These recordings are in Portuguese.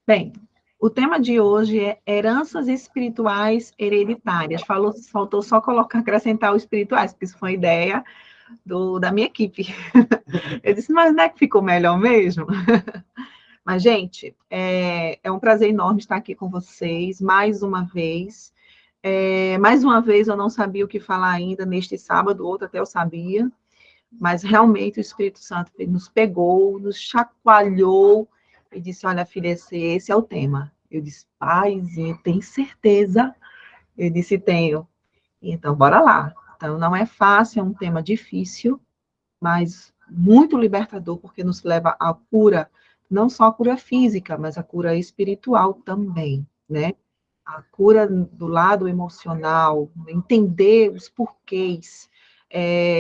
Bem, o tema de hoje é heranças espirituais hereditárias. Faltou só acrescentar os espirituais, porque isso foi uma ideia da minha equipe. Eu disse, mas não é que ficou melhor mesmo? Mas, gente, é um prazer enorme estar aqui com vocês, mais uma vez. Mais uma vez, eu não sabia o que falar ainda neste sábado, outro até eu sabia, mas realmente o Espírito Santo nos pegou, nos chacoalhou e disse, olha, filha, esse é o tema. Eu disse, paizinho, tem certeza? Eu disse, tenho. Então, bora lá. Então, não é fácil, é um tema difícil, mas muito libertador, porque nos leva à cura, não só a cura física, mas a cura espiritual também, né? A cura do lado emocional, entender os porquês.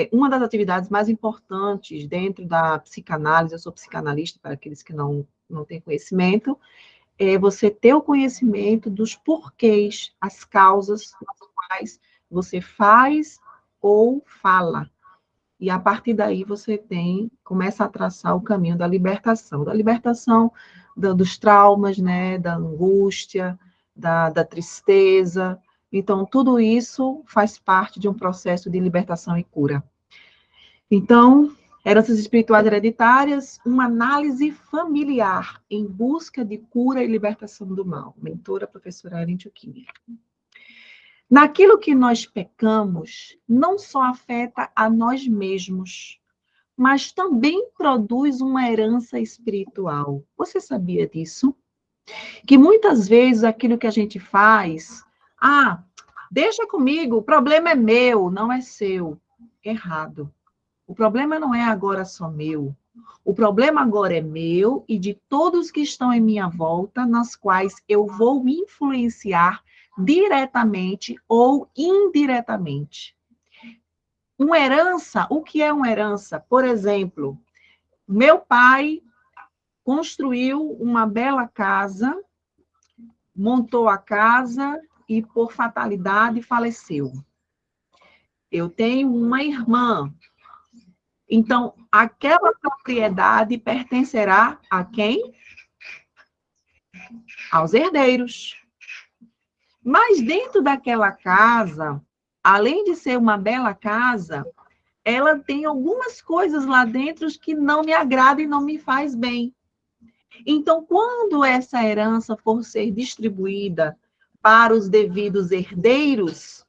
Uma das atividades mais importantes dentro da psicanálise, eu sou psicanalista, para aqueles que não têm conhecimento, é você ter o conhecimento dos porquês, as causas pelas quais você faz ou fala. E a partir daí você começa a traçar o caminho da libertação dos traumas, né, da angústia, da tristeza. Então, tudo isso faz parte de um processo de libertação e cura. Então, heranças espirituais hereditárias, uma análise familiar em busca de cura e libertação do mal. Mentora, professora Ellen Tchukini. Naquilo que nós pecamos, não só afeta a nós mesmos, mas também produz uma herança espiritual. Você sabia disso? Que muitas vezes aquilo que a gente faz, deixa comigo, o problema é meu, não é seu. Errado. O problema não é agora só meu. O problema agora é meu e de todos que estão em minha volta, nas quais eu vou influenciar diretamente ou indiretamente. Uma herança, o que é uma herança? Por exemplo, meu pai construiu uma bela casa, montou a casa e, por fatalidade, faleceu. Eu tenho uma irmã. Então, aquela propriedade pertencerá a quem? Aos herdeiros. Mas dentro daquela casa, além de ser uma bela casa, ela tem algumas coisas lá dentro que não me agradam e não me faz bem. Então, quando essa herança for ser distribuída para os devidos herdeiros,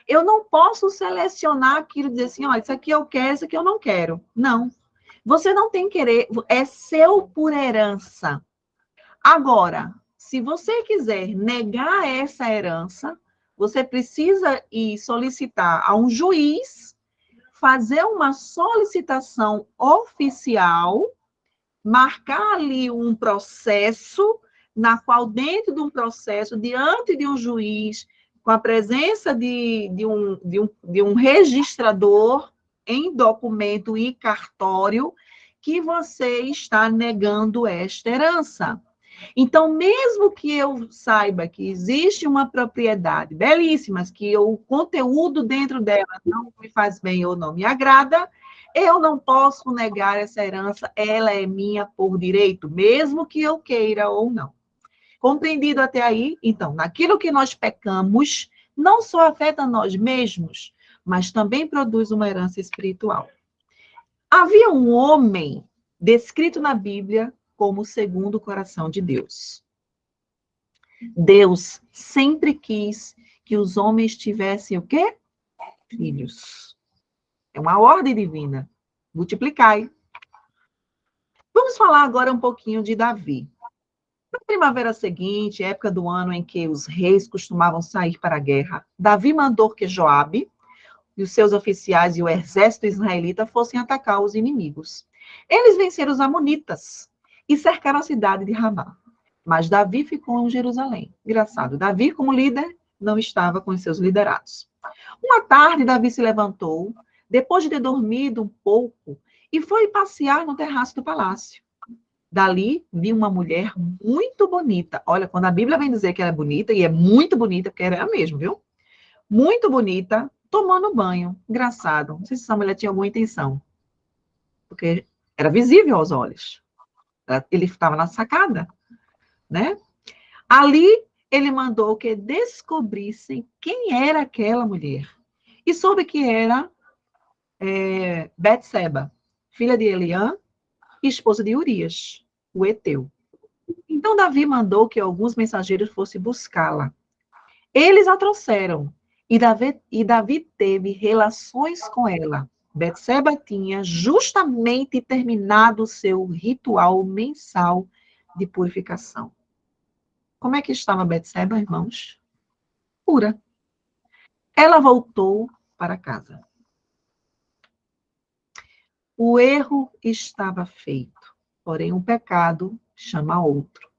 eu não posso selecionar aquilo e dizer assim, olha, isso aqui eu quero, isso aqui eu não quero. Não. Você não tem que querer, é seu por herança. Agora, se você quiser negar essa herança, você precisa ir solicitar a um juiz, fazer uma solicitação oficial, marcar ali um processo, na qual, dentro de um processo, diante de um juiz, com a presença de um registrador em documento e cartório, que você está negando esta herança. Então, mesmo que eu saiba que existe uma propriedade belíssima, que o conteúdo dentro dela não me faz bem ou não me agrada, eu não posso negar essa herança, ela é minha por direito, mesmo que eu queira ou não. Compreendido até aí? Então, naquilo que nós pecamos, não só afeta nós mesmos, mas também produz uma herança espiritual. Havia um homem descrito na Bíblia como o segundo coração de Deus. Deus sempre quis que os homens tivessem o quê? Filhos. É uma ordem divina. Multiplicai. Vamos falar agora um pouquinho de Davi. Na primavera seguinte, época do ano em que os reis costumavam sair para a guerra, Davi mandou que Joabe e os seus oficiais e o exército israelita fossem atacar os inimigos. Eles venceram os amonitas e cercaram a cidade de Ramá. Mas Davi ficou em Jerusalém. Engraçado, Davi, como líder, não estava com os seus liderados. Uma tarde, Davi se levantou, depois de ter dormido um pouco, e foi passear no terraço do palácio. Dali, viu uma mulher muito bonita. Olha, quando a Bíblia vem dizer que ela é bonita, e é muito bonita, porque era mesmo, viu? Muito bonita, tomando banho. Engraçado. Não sei se essa mulher tinha alguma intenção, porque era visível aos olhos. Ele estava na sacada. né? Ali, ele mandou que descobrissem quem era aquela mulher. E soube que era Betseba, filha de Eliã, esposa de Urias, o heteu. Então, Davi mandou que alguns mensageiros fossem buscá-la. Eles a trouxeram, e Davi teve relações com ela. Betseba tinha justamente terminado o seu ritual mensal de purificação. Como é que estava Betseba, irmãos? Pura. Ela voltou para casa. O erro estava feito, porém um pecado chama outro.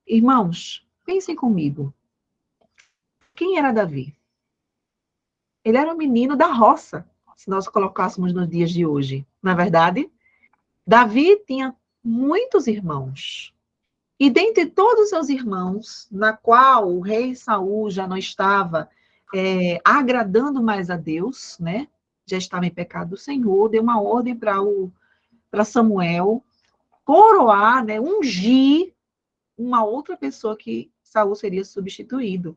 Irmãos, pensem comigo. Quem era Davi? Ele era um menino da roça, se nós colocássemos nos dias de hoje. Na verdade, Davi tinha muitos irmãos. E dentre todos os seus irmãos, na qual o rei Saul já não estava agradando mais a Deus, né? Já estava em pecado do Senhor, deu uma ordem para Samuel coroar, né? Ungir uma outra pessoa que Saul seria substituído.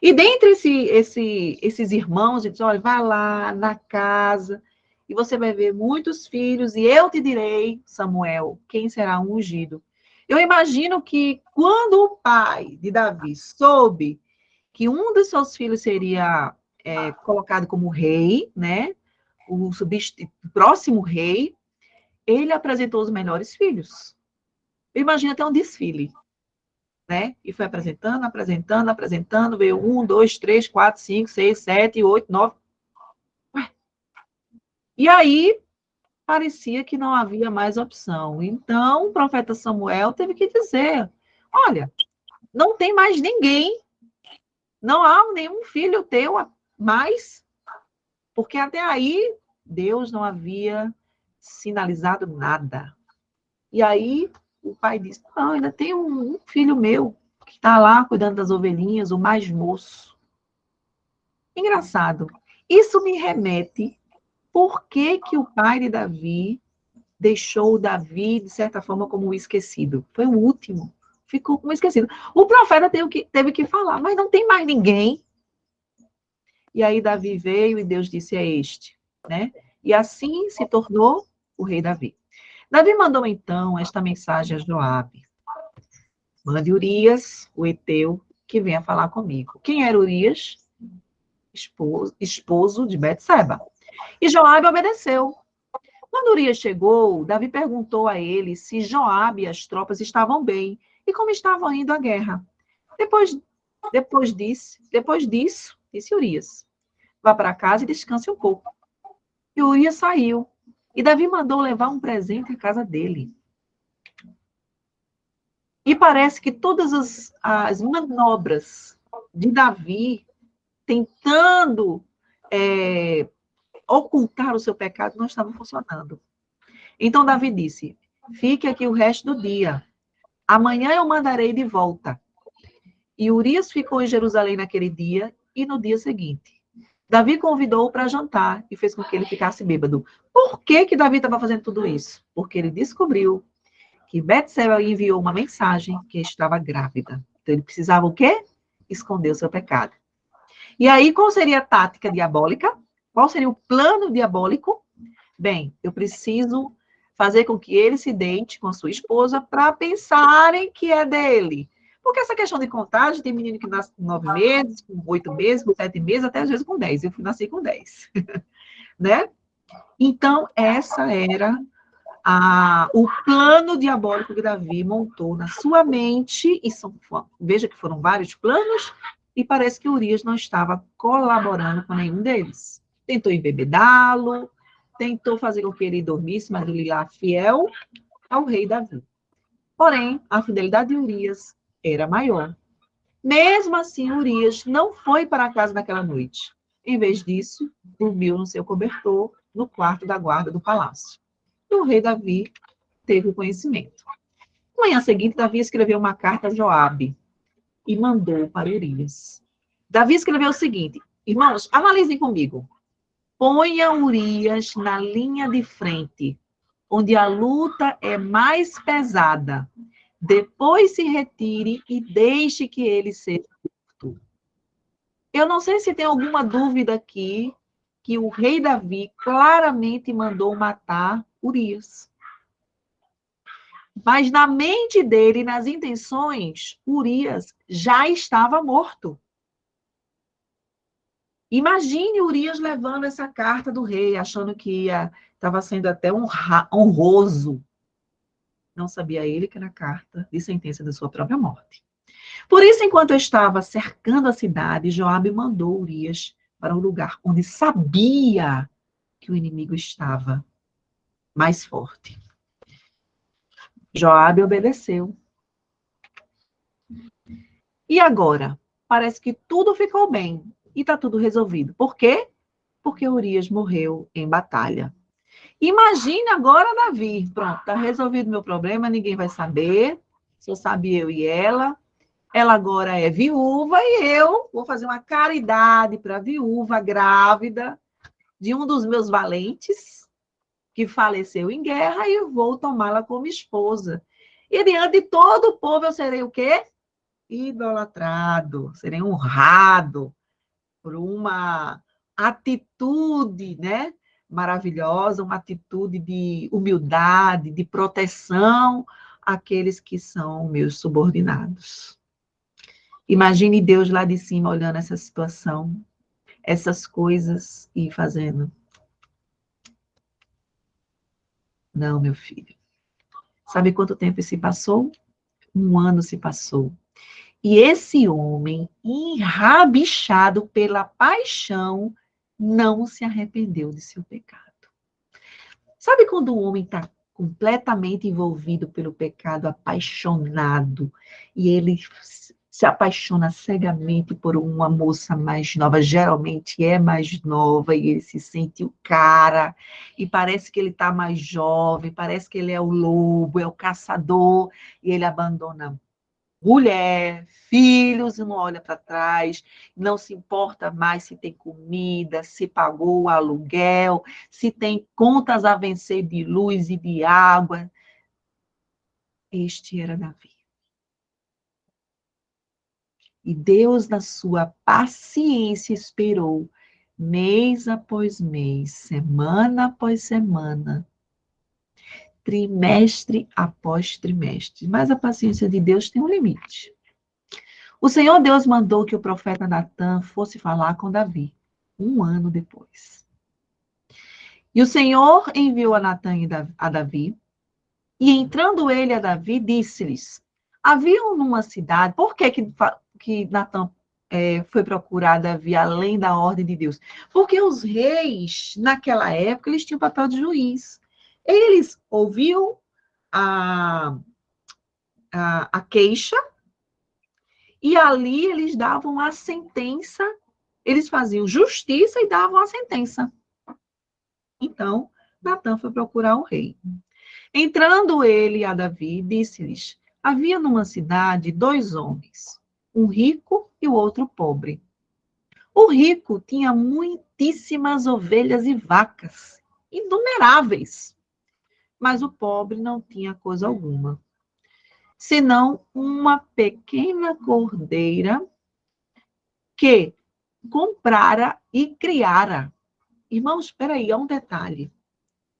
E dentre esses irmãos, ele diz, olha, vai lá na casa e você vai ver muitos filhos e eu te direi, Samuel, quem será ungido. Eu imagino que quando o pai de Davi soube que um dos seus filhos seria colocado como rei, né, o próximo rei, ele apresentou os melhores filhos. Eu imagino até um desfile. Né? E foi apresentando, veio 1, 2, 3, 4, 5, 6, 7, 8, 9. Ué. E aí, parecia que não havia mais opção. Então, o profeta Samuel teve que dizer, olha, não tem mais ninguém, não há nenhum filho teu mais, porque até aí, Deus não havia sinalizado nada. E aí, o pai disse, não, ainda tem um filho meu, que está lá cuidando das ovelhinhas, o mais moço. Engraçado. Isso me remete por que o pai de Davi deixou Davi, de certa forma, como esquecido. Foi o último. Ficou como esquecido. O profeta teve que falar, mas não tem mais ninguém. E aí Davi veio e Deus disse, é este. Né? E assim se tornou o rei Davi. Davi mandou, então, esta mensagem a Joabe. Mande Urias, o heteu, que venha falar comigo. Quem era Urias? Esposo de Betseba. E Joabe obedeceu. Quando Urias chegou, Davi perguntou a ele se Joabe e as tropas estavam bem e como estavam indo a guerra. Depois disso, disse Urias, vá para casa e descanse um pouco. E Urias saiu. E Davi mandou levar um presente à casa dele. E parece que todas as manobras de Davi tentando ocultar o seu pecado não estavam funcionando. Então Davi disse, fique aqui o resto do dia. Amanhã eu mandarei de volta. E Urias ficou em Jerusalém naquele dia e no dia seguinte. Davi convidou-o para jantar e fez com que ele ficasse bêbado. Por que Davi estava fazendo tudo isso? Porque ele descobriu que Betseba enviou uma mensagem que estava grávida. Então, ele precisava o quê? Esconder o seu pecado. E aí, qual seria a tática diabólica? Qual seria o plano diabólico? Bem, eu preciso fazer com que ele se deite com a sua esposa para pensarem que é dele. Porque essa questão de contagem, tem menino que nasce com 9 meses, com 8 meses, com 7 meses, até às vezes com 10. Eu nasci com 10. Né? Então, essa era o plano diabólico que Davi montou na sua mente, e veja que foram vários planos, e parece que Urias não estava colaborando com nenhum deles. Tentou embebedá-lo, tentou fazer com que ele dormisse, mas ele lá fiel ao rei Davi. Porém, a fidelidade de Urias era maior. Mesmo assim, Urias não foi para casa naquela noite. Em vez disso, dormiu no seu cobertor, no quarto da guarda do palácio. E o rei Davi teve o conhecimento. Na manhã seguinte, Davi escreveu uma carta a Joabe e mandou para Urias. Davi escreveu o seguinte, irmãos, analisem comigo. Ponha Urias na linha de frente, onde a luta é mais pesada. depois se retire e deixe que ele seja morto. Eu não sei se tem alguma dúvida aqui que o rei Davi claramente mandou matar Urias. Mas na mente dele, nas intenções, Urias já estava morto. Imagine Urias levando essa carta do rei, achando que estava sendo até honroso. Não sabia ele que era carta de sentença de sua própria morte. Por isso, enquanto eu estava cercando a cidade, Joabe mandou Urias para um lugar onde sabia que o inimigo estava mais forte. Joabe obedeceu. E agora? Parece que tudo ficou bem e está tudo resolvido. Por quê? Porque Urias morreu em batalha. Imagine agora Davi. Pronto, está resolvido meu problema, ninguém vai saber. Só sabe eu e ela. Ela agora é viúva e eu vou fazer uma caridade para a viúva grávida de um dos meus valentes que faleceu em guerra e vou tomá-la como esposa. E diante de todo o povo eu serei o quê? Idolatrado, serei honrado por uma atitude, né, maravilhosa, uma atitude de humildade, de proteção àqueles que são meus subordinados. Imagine Deus lá de cima olhando essa situação, essas coisas e fazendo. Não, meu filho. Sabe quanto tempo se passou? 1 ano se passou. E esse homem, enrabixado pela paixão, não se arrependeu de seu pecado. Sabe quando o homem está completamente envolvido pelo pecado, apaixonado, e ele se apaixona cegamente por uma moça mais nova, geralmente é mais nova, e ele se sente o cara, e parece que ele está mais jovem, parece que ele é o lobo, é o caçador, e ele abandona mulher, filhos, e não olha para trás, não se importa mais se tem comida, se pagou o aluguel, se tem contas a vencer de luz e de água. Este era Davi. E Deus, na sua paciência, esperou mês após mês, semana após semana, trimestre após trimestre. Mas a paciência de Deus tem um limite. O Senhor Deus mandou que o profeta Natã fosse falar com Davi, 1 ano depois. E o Senhor enviou a Natã a Davi, e entrando ele a Davi, disse-lhes, havia numa cidade, por que Natã foi procurar Davi além da ordem de Deus? Porque os reis, naquela época, eles tinham papel de juiz. Eles ouviam a queixa, e ali eles davam a sentença, eles faziam justiça e davam a sentença. Então, Natã foi procurar o rei. Entrando ele a Davi, disse-lhes, havia numa cidade 2 homens, um rico e o outro pobre. O rico tinha muitíssimas ovelhas e vacas, inumeráveis, mas o pobre não tinha coisa alguma, senão uma pequena cordeira que comprara e criara. Irmãos, espera aí, há um detalhe.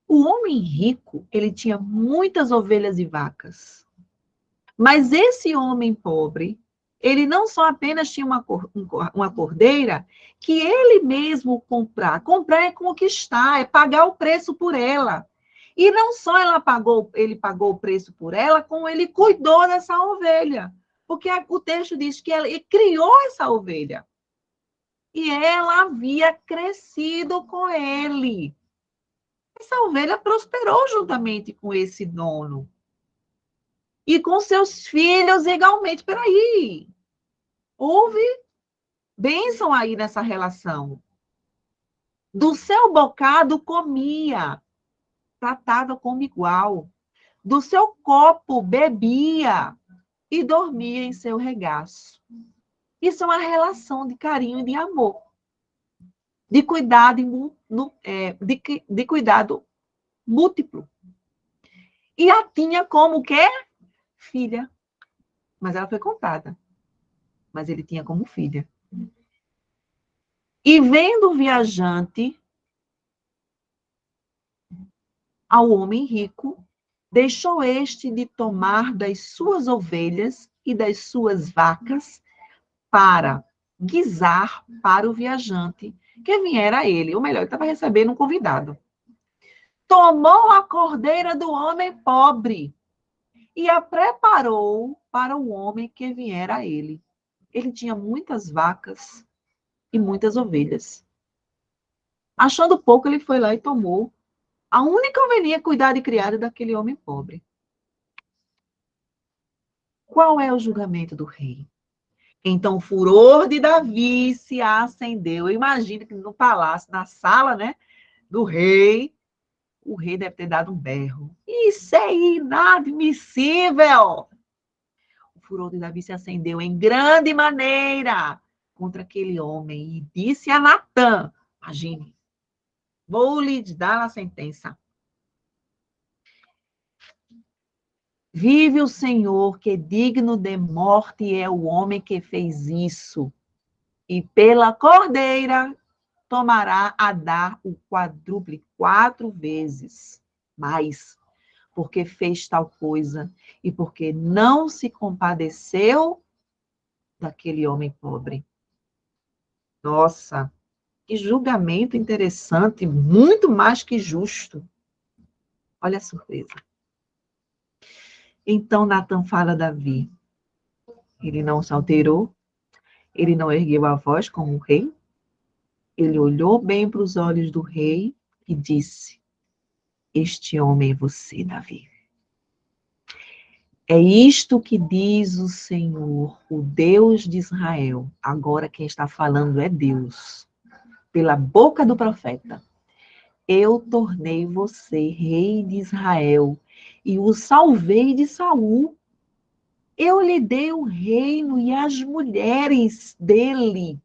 O homem rico, ele tinha muitas ovelhas e vacas. Mas esse homem pobre, ele não só apenas tinha uma cordeira, que ele mesmo comprar. Comprar é conquistar, é pagar o preço por ela. E não só ele pagou o preço por ela, como ele cuidou dessa ovelha. Porque o texto diz que ele criou essa ovelha. E ela havia crescido com ele. Essa ovelha prosperou juntamente com esse dono. E com seus filhos igualmente. Peraí, houve bênção aí nessa relação. Do seu bocado comia, tratada como igual. Do seu copo bebia e dormia em seu regaço. Isso é uma relação de carinho e de amor. De cuidado, de cuidado múltiplo. E a tinha como quê? Filha. mas ela foi contada. Mas ele tinha como filha. E vendo o viajante ao homem rico, deixou este de tomar das suas ovelhas e das suas vacas para guisar para o viajante que viera a ele. Ou melhor, ele estava recebendo um convidado. Tomou a cordeira do homem pobre e a preparou para o homem que viera a ele. Ele tinha muitas vacas e muitas ovelhas. Achando pouco, ele foi lá e tomou a única ovelhinha cuidada e criada daquele homem pobre. Qual é o julgamento do rei? Então, o furor de Davi se acendeu. Eu imagino que no palácio, na sala, né, do rei, o rei deve ter dado um berro. Isso é inadmissível! O furor de Davi se acendeu em grande maneira contra aquele homem e disse a Natã, imagine, vou lhe dar a sentença. Vive o Senhor, que digno de morte é o homem que fez isso. E pela cordeira tomará a dar o quádruple 4 vezes mais, porque fez tal coisa e porque não se compadeceu daquele homem pobre. Nossa, que julgamento interessante, muito mais que justo. Olha a surpresa. Então Natã fala a Davi. Ele não se alterou, ele não ergueu a voz como o rei, ele olhou bem para os olhos do rei e disse: este homem é você, Davi. É isto que diz o Senhor, o Deus de Israel. Agora quem está falando é Deus, pela boca do profeta. Eu tornei você rei de Israel e o salvei de Saul. Eu lhe dei o reino e as mulheres dele.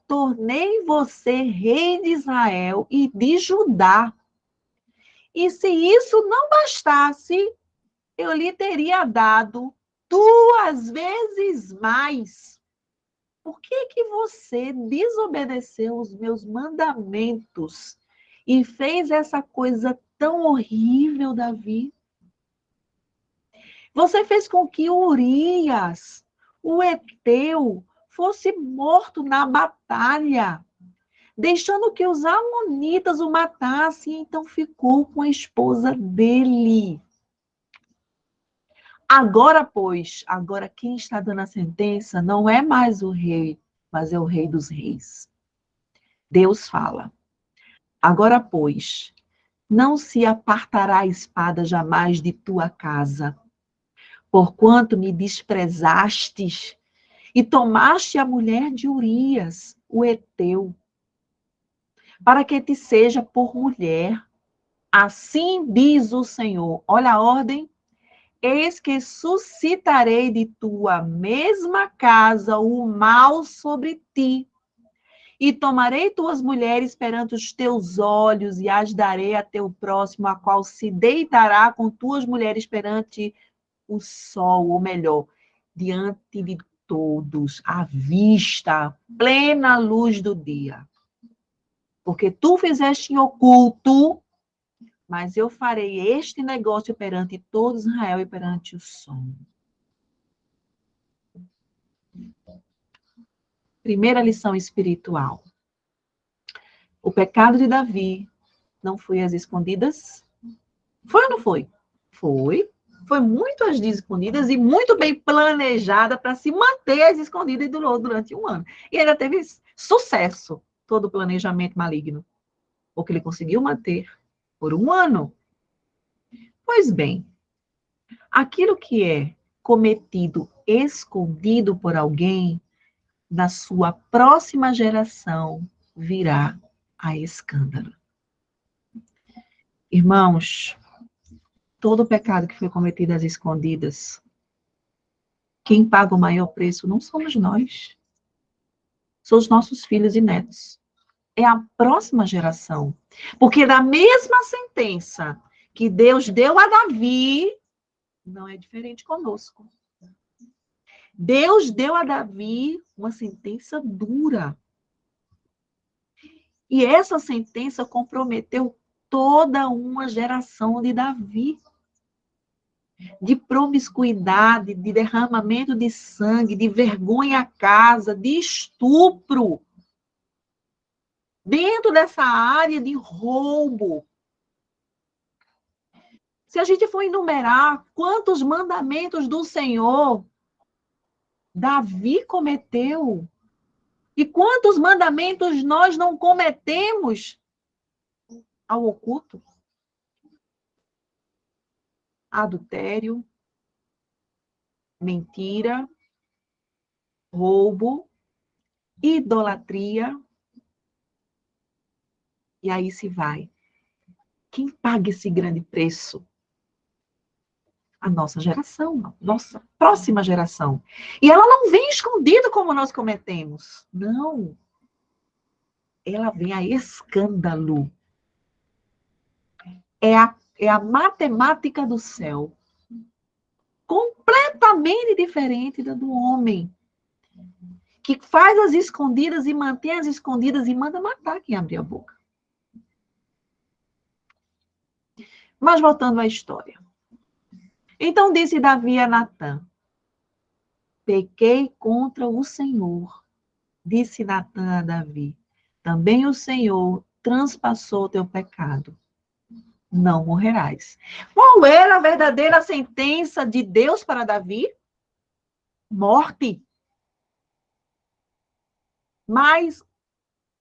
Tornei você rei de Israel e de Judá. E se isso não bastasse, eu lhe teria dado 2 vezes mais. Por que você desobedeceu os meus mandamentos e fez essa coisa tão horrível, Davi? Você fez com que Urias, o heteu, fosse morto na batalha, deixando que os amonitas o matassem, e então ficou com a esposa dele. Agora, pois, agora quem está dando a sentença não é mais o rei, mas é o rei dos reis. Deus fala. Agora, pois, não se apartará a espada jamais de tua casa, porquanto me desprezastes e tomaste a mulher de Urias, o heteu, para que te seja por mulher. Assim diz o Senhor. Olha a ordem. Eis que suscitarei de tua mesma casa o mal sobre ti, e tomarei tuas mulheres perante os teus olhos, e as darei a teu próximo, a qual se deitará com tuas mulheres perante o sol, ou melhor, diante de todos, à vista, plena luz do dia. Porque tu fizeste em oculto, mas eu farei este negócio perante todo Israel e perante o sol. Primeira lição espiritual. O pecado de Davi não foi às escondidas? Foi ou não foi? Foi. Foi muito às escondidas e muito bem planejada para se manter às escondidas e durou durante 1 ano. E ainda teve sucesso, todo o planejamento maligno, porque ele conseguiu manter por 1 ano. Pois bem, aquilo que é cometido escondido por alguém, na sua próxima geração, virá a escândalo. Irmãos, todo pecado que foi cometido às escondidas, quem paga o maior preço não somos nós, são os nossos filhos e netos. É a próxima geração. Porque da mesma sentença que Deus deu a Davi, não é diferente conosco. Deus deu a Davi uma sentença dura. E essa sentença comprometeu toda uma geração de Davi. De promiscuidade, de derramamento de sangue, de vergonha à casa, de estupro. Dentro dessa área de roubo. Se a gente for enumerar quantos mandamentos do Senhor Davi cometeu, e quantos mandamentos nós não cometemos ao oculto? Adultério, mentira, roubo, idolatria, e aí se vai. Quem paga esse grande preço? A nossa geração, a nossa próxima geração. E ela não vem escondida como nós cometemos. Não. Ela vem a escândalo. É a matemática do céu. Completamente diferente da do homem. Que faz as escondidas e mantém as escondidas e manda matar quem abrir a boca. Mas voltando à história. Então disse Davi a Natã: pequei contra o Senhor. Disse Natã a Davi: também o Senhor transpassou teu pecado. Não morrerás. Qual era a verdadeira sentença de Deus para Davi? Morte. Mas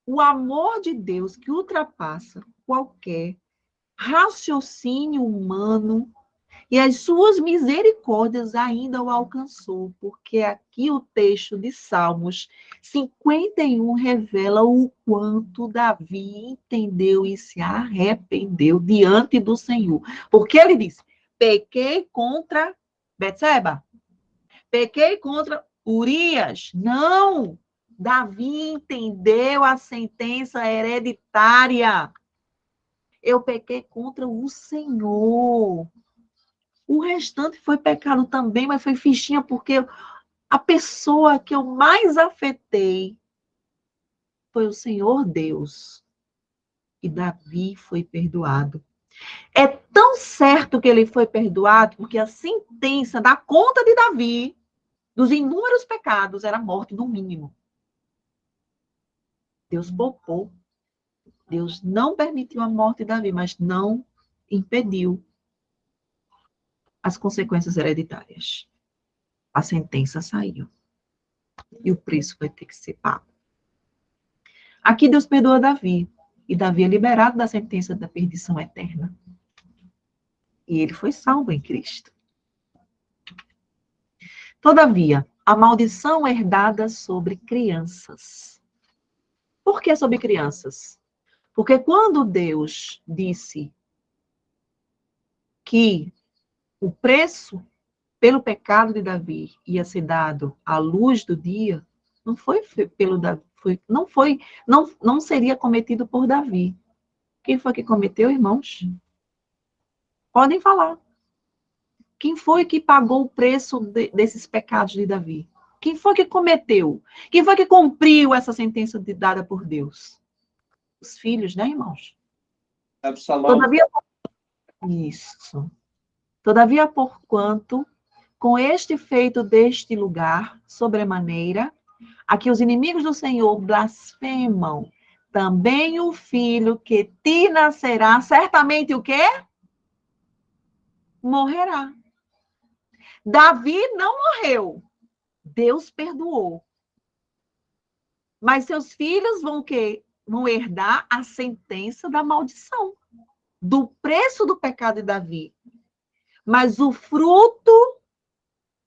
o amor de Deus que ultrapassa qualquer raciocínio humano e as suas misericórdias ainda o alcançou, porque aqui o texto de Salmos 51 revela o quanto Davi entendeu e se arrependeu diante do Senhor. Porque ele disse: pequei contra Betseba, pequei contra Urias. Não! Davi entendeu a sentença hereditária. Eu pequei contra o Senhor. O restante foi pecado também, mas foi fichinha, porque a pessoa que eu mais afetei foi o Senhor Deus. E Davi foi perdoado. É tão certo que ele foi perdoado, porque a sentença da conta de Davi, dos inúmeros pecados, era a morte, no mínimo. Deus poupou. Deus não permitiu a morte de Davi, mas não impediu as consequências hereditárias. A sentença saiu. E o preço vai ter que ser pago. Aqui Deus perdoa Davi. E Davi é liberado da sentença da perdição eterna. E ele foi salvo em Cristo. Todavia, a maldição herdada sobre crianças. Por que sobre crianças? Porque quando Deus disse que o preço pelo pecado de Davi ia ser dado à luz do dia, não foi pelo Davi, não seria cometido por Davi. Quem foi que cometeu, irmãos? Podem falar. Quem foi que pagou o preço desses pecados de Davi? Quem foi que cometeu? Quem foi que cumpriu essa sentença dada por Deus? Os filhos, né, irmãos? Absalão. Todavia, isso. Todavia, porquanto, com este feito deste lugar, sobremaneira, a que os inimigos do Senhor blasfemam, também o filho que te nascerá, certamente o quê? Morrerá. Davi não morreu. Deus perdoou. Mas seus filhos vão o quê? Vão herdar a sentença da maldição, do preço do pecado de Davi. Mas o fruto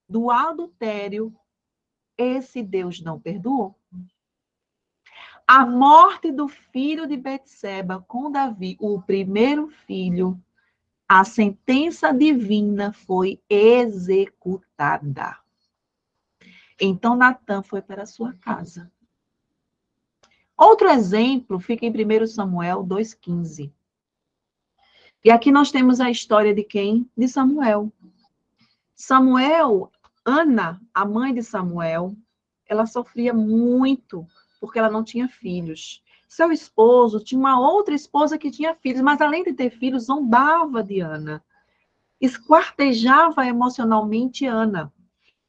do adultério, esse Deus não perdoou. A morte do filho de Betseba com Davi, o primeiro filho, a sentença divina foi executada. Então Natã foi para a sua casa. Outro exemplo fica em 1 Samuel 2,15. E aqui nós temos a história de quem? De Samuel. Samuel, Ana, a mãe de Samuel, ela sofria muito porque ela não tinha filhos. Seu esposo tinha uma outra esposa que tinha filhos, mas além de ter filhos, zombava de Ana, esquartejava emocionalmente Ana.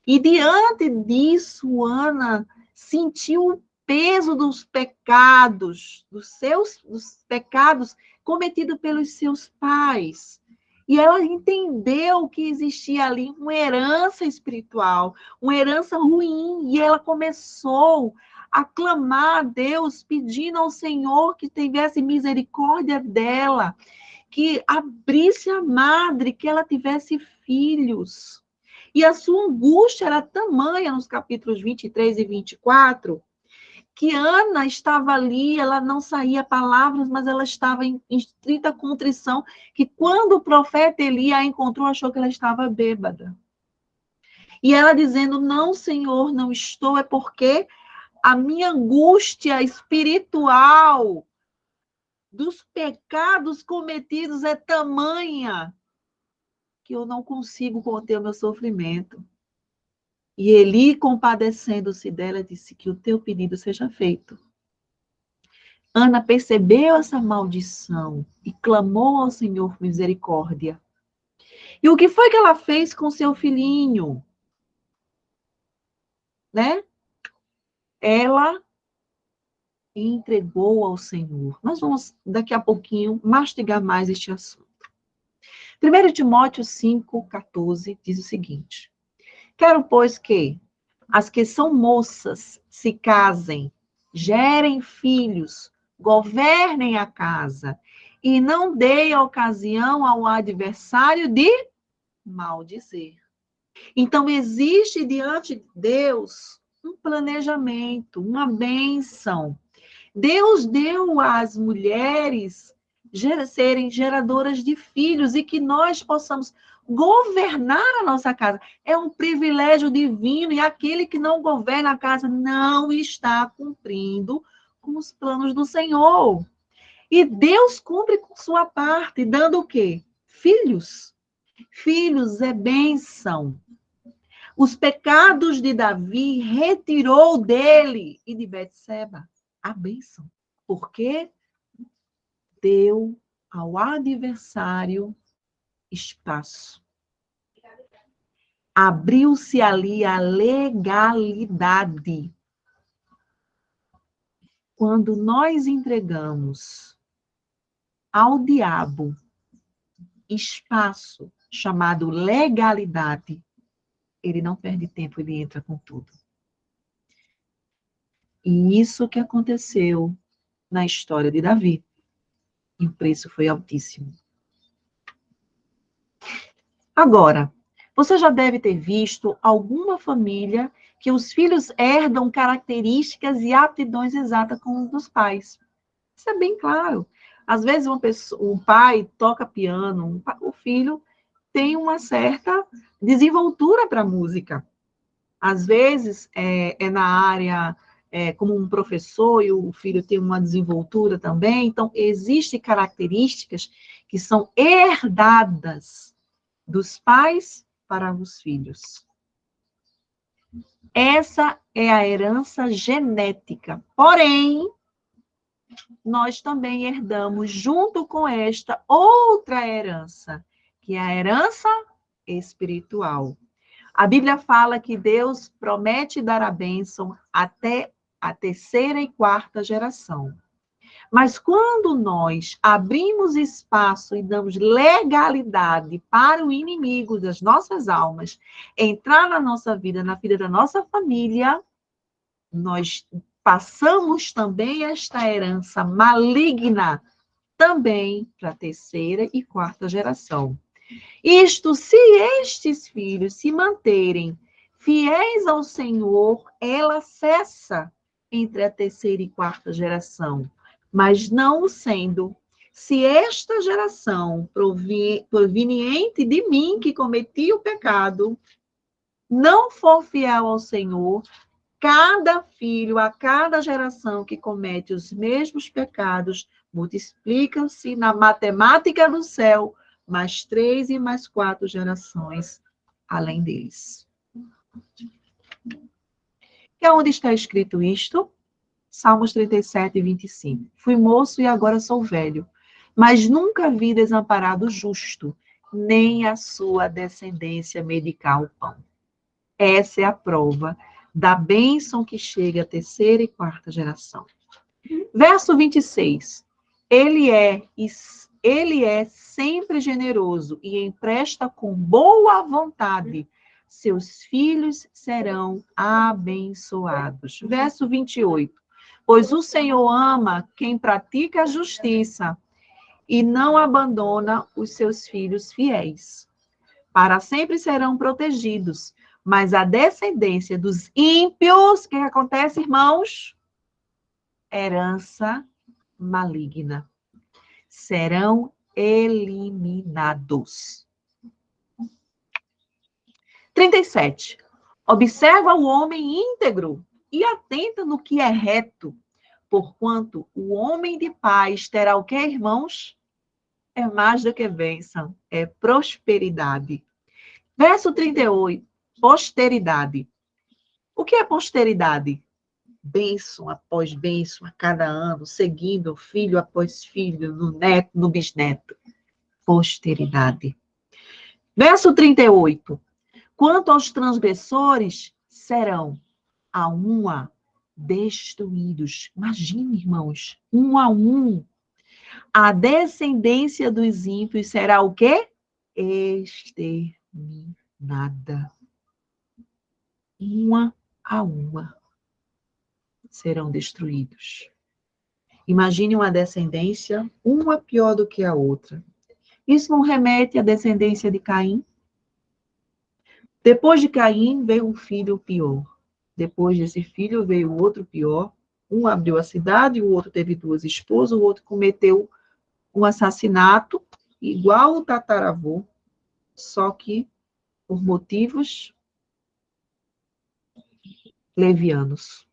E diante disso, Ana sentiu o peso dos pecados, dos pecados cometidos pelos seus pais. E ela entendeu que existia ali uma herança espiritual, uma herança ruim, e ela começou a clamar a Deus, pedindo ao Senhor que tivesse misericórdia dela, que abrisse a madre, que ela tivesse filhos. E a sua angústia era tamanha, nos capítulos 23 e 24, que Ana estava ali, ela não saía palavras, mas ela estava em estrita contrição, que quando o profeta Eli a encontrou, achou que ela estava bêbada. E ela dizendo, não, Senhor, não estou, é porque a minha angústia espiritual dos pecados cometidos é tamanha que eu não consigo conter o meu sofrimento. E Eli, compadecendo-se dela, disse que o teu pedido seja feito. Ana percebeu essa maldição e clamou ao Senhor por misericórdia. E o que foi que ela fez com seu filhinho? Né? Ela entregou ao Senhor. Nós vamos, daqui a pouquinho, mastigar mais este assunto. 1 Timóteo 5,14 diz o seguinte: quero, pois, que as que são moças se casem, gerem filhos, governem a casa e não deem ocasião ao adversário de maldizer. Então, existe diante de Deus um planejamento, uma bênção. Deus deu às mulheres serem geradoras de filhos e que nós possamos governar a nossa casa. É um privilégio divino e aquele que não governa a casa não está cumprindo com os planos do Senhor. E Deus cumpre com sua parte, dando o quê? Filhos. Filhos é bênção. Os pecados de Davi retirou dele e de Betseba a bênção. Porque deu ao adversário espaço. Abriu-se ali a legalidade. Quando nós entregamos ao diabo espaço chamado legalidade, ele não perde tempo, ele entra com tudo. E isso que aconteceu na história de Davi. E o preço foi altíssimo. Agora, você já deve ter visto alguma família que os filhos herdam características e aptidões exatas com os dos pais. Isso é bem claro. Às vezes um pai toca piano, o filho tem uma certa desenvoltura para a música. Às vezes é na área como um professor e o filho tem uma desenvoltura também. Então, existem características que são herdadas dos pais para os filhos. Essa é a herança genética. Porém, nós também herdamos junto com esta outra herança, que é a herança espiritual. A Bíblia fala que Deus promete dar a bênção até a terceira e quarta geração. Mas quando nós abrimos espaço e damos legalidade para o inimigo das nossas almas entrar na nossa vida, na vida da nossa família, nós passamos também esta herança maligna também para a terceira e quarta geração. Isto, se estes filhos se manterem fiéis ao Senhor, ela cessa entre a terceira e quarta geração. Mas não o sendo, se esta geração proveniente de mim, que cometi o pecado, não for fiel ao Senhor, cada filho, a cada geração que comete os mesmos pecados, multiplicam-se na matemática do céu, mais 3 e mais 4 gerações além deles. E aonde está escrito isto? Salmos 37, 25. Fui moço e agora sou velho, mas nunca vi desamparado o justo, nem a sua descendência medicar o pão. Essa é a prova da bênção que chega à terceira e quarta geração. Verso 26. Ele é sempre generoso e empresta com boa vontade. Seus filhos serão abençoados. Verso 28. Pois o Senhor ama quem pratica a justiça e não abandona os seus filhos fiéis. Para sempre serão protegidos, mas a descendência dos ímpios, o que acontece, irmãos? Herança maligna. Serão eliminados. 37. Observa o homem íntegro e atenta no que é reto, porquanto o homem de paz terá o que, irmãos? É mais do que bênção, é prosperidade. Verso 38, posteridade. O que é posteridade? Bênção após bênção a cada ano, seguindo filho após filho, no neto, no bisneto. Posteridade. Verso 38. Quanto aos transgressores, serão a uma destruídos. Imagina, irmãos, um a um. A descendência dos ímpios será o quê? Exterminada. Uma a uma serão destruídos. Imagine uma descendência, uma pior do que a outra. Isso não remete à descendência de Caim? Depois de Caim veio um filho pior. Depois desse filho veio outro pior. Um abriu a cidade, o outro teve duas esposas, o outro cometeu um assassinato igual o tataravô, só que por motivos levianos.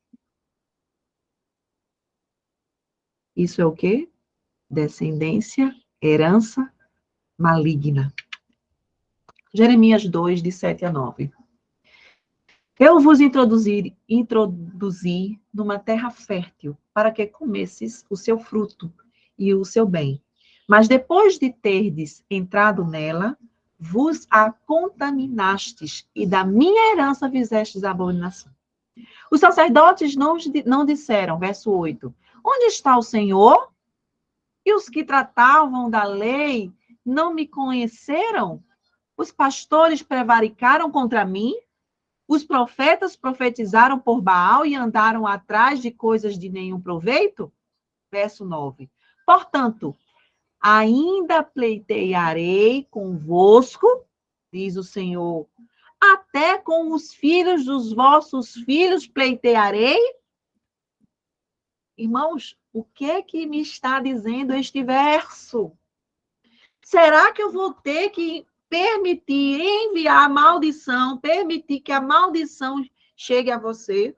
Isso é o quê? Descendência, herança maligna. Jeremias 2, de 7 a 9. Eu vos introduzi numa terra fértil, para que comesses o seu fruto e o seu bem. Mas depois de terdes entrado nela, vos a contaminastes, e da minha herança fizestes a abominação. Os sacerdotes não disseram, verso 8, onde está o Senhor? E os que tratavam da lei não me conheceram? Os pastores prevaricaram contra mim? Os profetas profetizaram por Baal e andaram atrás de coisas de nenhum proveito? Verso 9. Portanto, ainda pleitearei convosco, diz o Senhor, até com os filhos dos vossos filhos pleitearei? Irmãos, o que me está dizendo este verso? Será que eu vou ter que permitir enviar a maldição, permitir que a maldição chegue a você?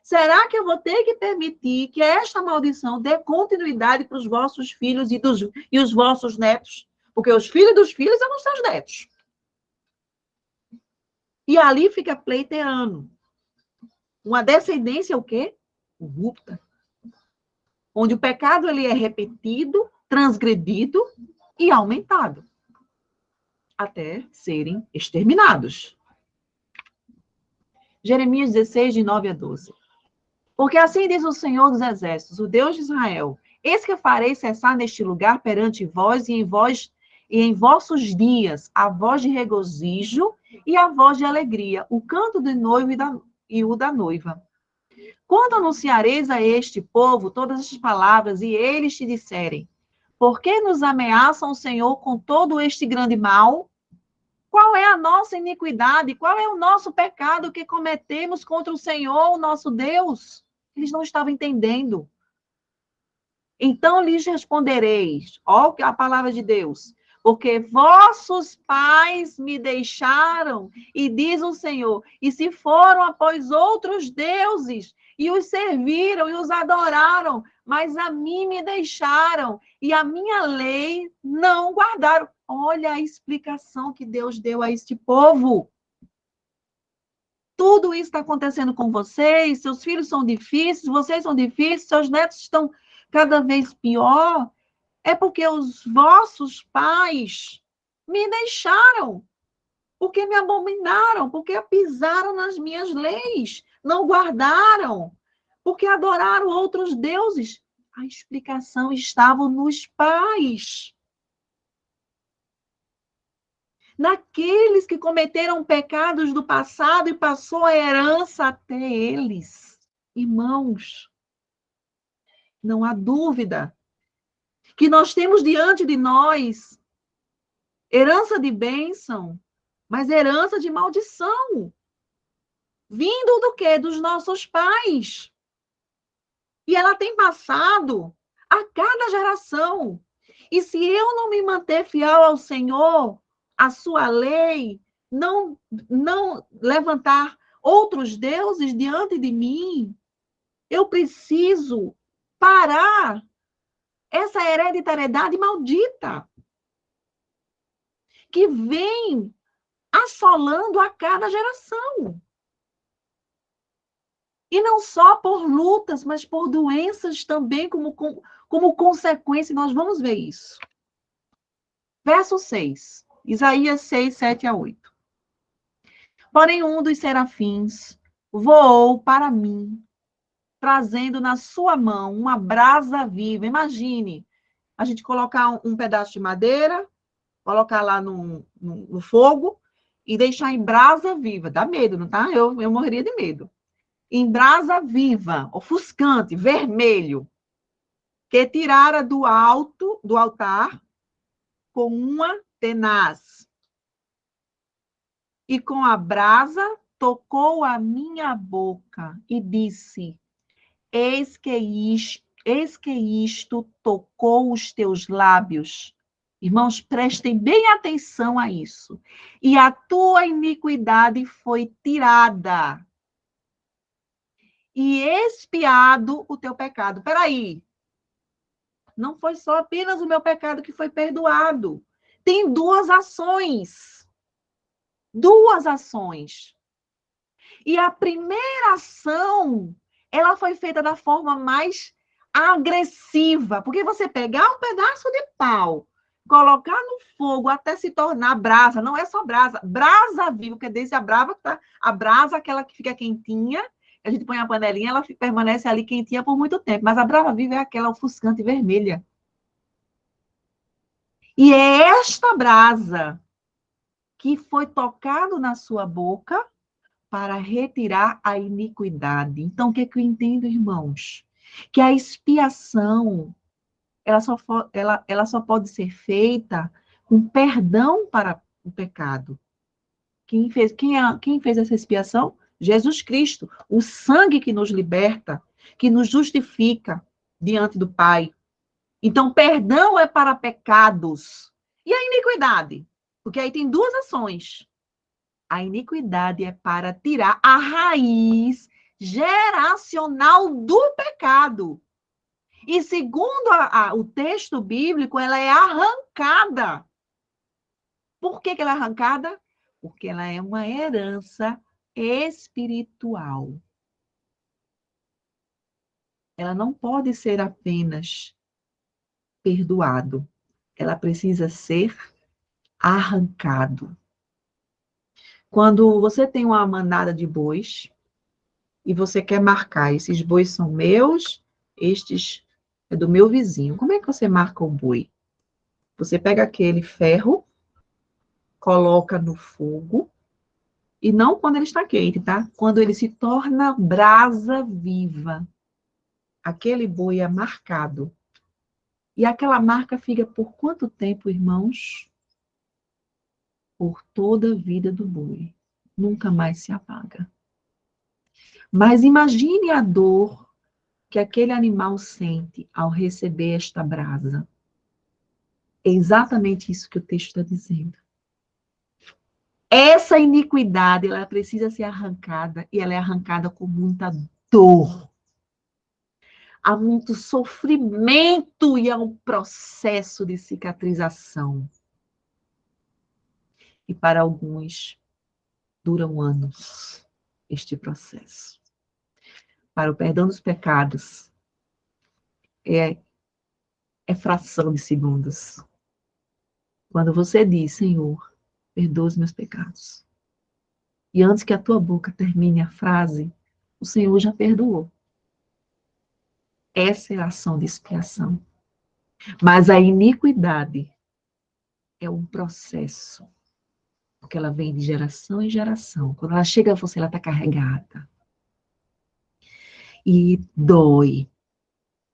Será que eu vou ter que permitir que esta maldição dê continuidade para os vossos filhos e os vossos netos? Porque os filhos dos filhos são os seus netos. E ali fica pleiteando. Uma descendência o quê? Corrupta. Onde o pecado ele é repetido, transgredido e aumentado. Até serem exterminados. Jeremias 16, de 9 a 12. Porque assim diz o Senhor dos Exércitos, o Deus de Israel, eis que farei cessar neste lugar perante vós e em vossos dias a voz de regozijo e a voz de alegria, o canto do noivo e o da noiva. Quando anunciareis a este povo todas estas palavras e eles te disserem, por que nos ameaçam o Senhor com todo este grande mal? Qual é a nossa iniquidade? Qual é o nosso pecado que cometemos contra o Senhor, o nosso Deus? Eles não estavam entendendo. Então lhes respondereis, ó a palavra de Deus, porque vossos pais me deixaram, e diz o Senhor, e se foram após outros deuses, e os serviram e os adoraram, mas a mim me deixaram, e a minha lei não guardaram. Olha a explicação que Deus deu a este povo. tudo isso está acontecendo com vocês, seus filhos são difíceis, vocês são difíceis, seus netos estão cada vez pior, é porque os vossos pais me deixaram, porque me abominaram, porque pisaram nas minhas leis, não guardaram, porque adoraram outros deuses. A explicação estava nos pais. Naqueles que cometeram pecados do passado e passou a herança até eles. Irmãos, não há dúvida que nós temos diante de nós herança de bênção, mas herança de maldição. Vindo do quê? Dos nossos pais. E ela tem passado a cada geração. E se eu não me manter fiel ao Senhor, à sua lei, não levantar outros deuses diante de mim, eu preciso parar essa hereditariedade maldita que vem assolando a cada geração. E não só por lutas, mas por doenças também como consequência. Nós vamos ver isso. Verso 6. Isaías 6, 7 a 8. Porém, um dos serafins voou para mim, trazendo na sua mão uma brasa viva. Imagine, a gente colocar um pedaço de madeira, colocar lá no fogo e deixar em brasa viva. Dá medo, não tá? Eu morreria de medo. Em brasa viva, ofuscante, vermelho, que tirara do altar, com uma tenaz. E com a brasa tocou a minha boca e disse: eis que isto tocou os teus lábios. Irmãos, prestem bem atenção a isso. E a tua iniquidade foi tirada. E expiado o teu pecado. Peraí. Não foi só apenas o meu pecado que foi perdoado. Tem duas ações. Duas ações. E a primeira ação, ela foi feita da forma mais agressiva. Porque você pegar um pedaço de pau, colocar no fogo até se tornar brasa, não é só brasa, brasa viva, porque desde a brasa, aquela que fica quentinha, a gente põe a panelinha, ela permanece ali quentinha por muito tempo. Mas a brasa viva é aquela ofuscante vermelha. E é esta brasa que foi tocado na sua boca para retirar a iniquidade. Então, o que é que eu entendo, irmãos? Que a expiação, ela só pode ser feita com perdão para o pecado. Quem fez essa expiação? Jesus Cristo, o sangue que nos liberta, que nos justifica diante do Pai. Então, perdão é para pecados. E a iniquidade? Porque aí tem duas ações. A iniquidade é para tirar a raiz geracional do pecado. E segundo o texto bíblico, ela é arrancada. Por que ela é arrancada? Porque ela é uma herança espiritual. Ela não pode ser apenas perdoado. Ela precisa ser arrancado. Quando você tem uma manada de bois e você quer marcar, esses bois são meus, estes é do meu vizinho. Como é que você marca o boi? Você pega aquele ferro, coloca no fogo, e não quando ele está quente, tá? Quando ele se torna brasa viva. Aquele boi é marcado. E aquela marca fica por quanto tempo, irmãos? Por toda a vida do boi. Nunca mais se apaga. Mas imagine a dor que aquele animal sente ao receber esta brasa. É exatamente isso que o texto está dizendo. Essa iniquidade, ela precisa ser arrancada, e ela é arrancada com muita dor. Há muito sofrimento e há um processo de cicatrização. E para alguns, duram anos. este processo. Para o perdão dos pecados, é fração de segundos. Quando você diz, Senhor, perdoa os meus pecados. E antes que a tua boca termine a frase, o Senhor já perdoou. Essa é a ação de expiação. Mas a iniquidade é um processo, porque ela vem de geração em geração. Quando ela chega a você, ela está carregada. E dói,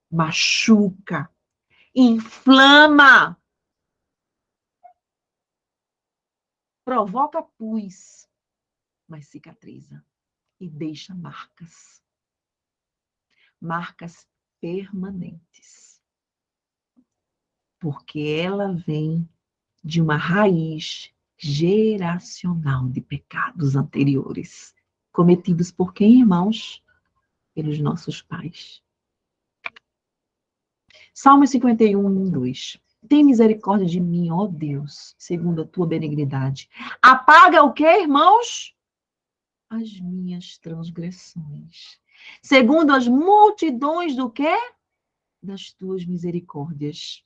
machuca, inflama, provoca pus, mas cicatriza e deixa marcas. Marcas permanentes. Porque ela vem de uma raiz geracional de pecados anteriores, cometidos por quem, irmãos? Pelos nossos pais. Salmo 51, 2. Tem misericórdia de mim, ó Deus, segundo a tua benignidade. Apaga o quê, irmãos? As minhas transgressões. Segundo as multidões do quê? Das tuas misericórdias.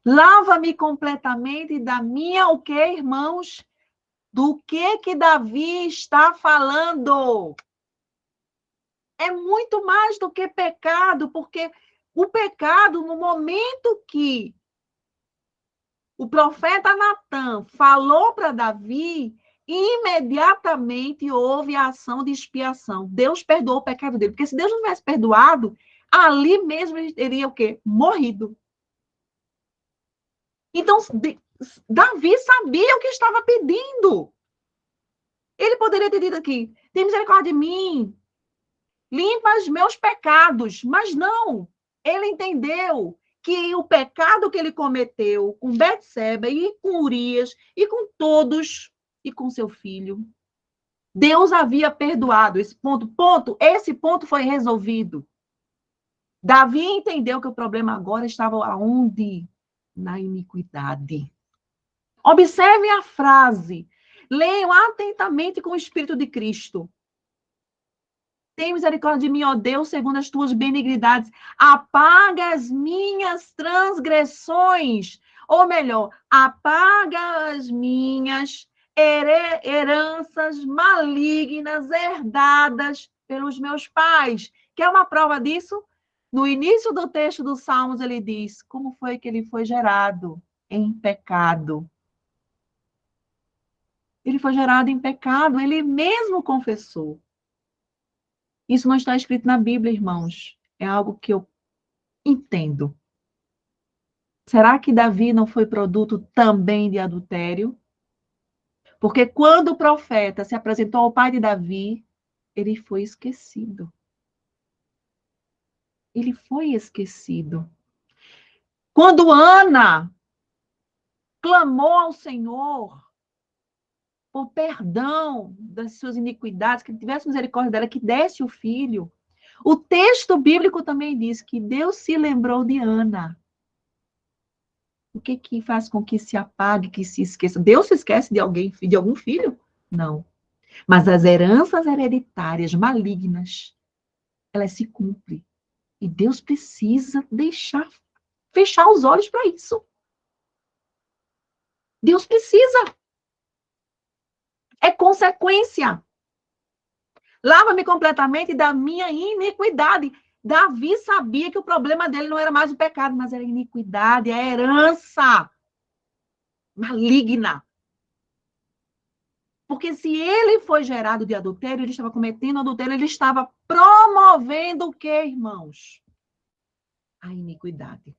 Lava-me completamente da minha, o quê, irmãos? Do que Davi está falando? É muito mais do que pecado, porque o pecado, no momento que o profeta Natan falou para Davi, imediatamente houve a ação de expiação. Deus perdoou o pecado dele, porque se Deus não tivesse perdoado, ali mesmo ele teria o quê? Morrido. Então, Davi sabia o que estava pedindo. Ele poderia ter dito aqui, tem misericórdia de mim, limpa os meus pecados, mas não. Ele entendeu que o pecado que ele cometeu com Betseba e com Urias e com todos e com seu filho, Deus havia perdoado esse esse ponto foi resolvido. Davi entendeu que o problema agora estava aonde? Na iniquidade. Observe a frase. Leiam atentamente com o Espírito de Cristo. Tem misericórdia de mim, ó Deus, segundo as tuas benignidades. Apaga as minhas transgressões. Ou melhor, apaga as minhas heranças malignas herdadas pelos meus pais. Quer uma prova disso? No início do texto dos Salmos, ele diz como foi que ele foi gerado em pecado. Ele foi gerado em pecado, ele mesmo confessou. Isso não está escrito na Bíblia, irmãos. É algo que eu entendo. Será que Davi não foi produto também de adultério? Porque quando o profeta se apresentou ao pai de Davi, ele foi esquecido. Ele foi esquecido. Quando Ana clamou ao Senhor por perdão das suas iniquidades, que tivesse misericórdia dela, que desse o filho. O texto bíblico também diz que Deus se lembrou de Ana. O que faz com que se apague, que se esqueça? Deus se esquece de alguém, de algum filho? Não. Mas as heranças hereditárias malignas, elas se cumprem. E Deus precisa fechar os olhos para isso. Deus precisa. É consequência. Lava-me completamente da minha iniquidade. Davi sabia que o problema dele não era mais o pecado, mas era a iniquidade, a herança maligna. Porque se ele foi gerado de adultério, ele estava cometendo adultério, ele estava promovendo o quê, irmãos? A iniquidade.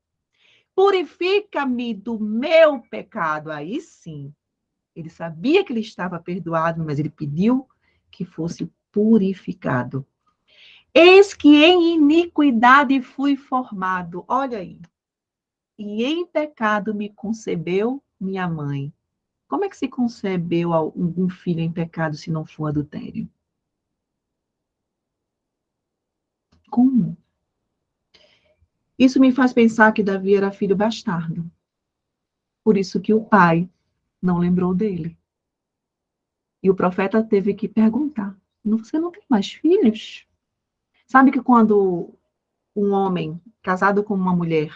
Purifica-me do meu pecado. Aí sim. Ele sabia que ele estava perdoado, mas ele pediu que fosse purificado. Eis que em iniquidade fui formado. Olha aí. E em pecado me concebeu minha mãe. Como é que se concebeu um filho em pecado se não for adultério? Como? Isso me faz pensar que Davi era filho bastardo. Por isso que o pai não lembrou dele. E o profeta teve que perguntar. Você não tem mais filhos? Sabe que quando um homem casado com uma mulher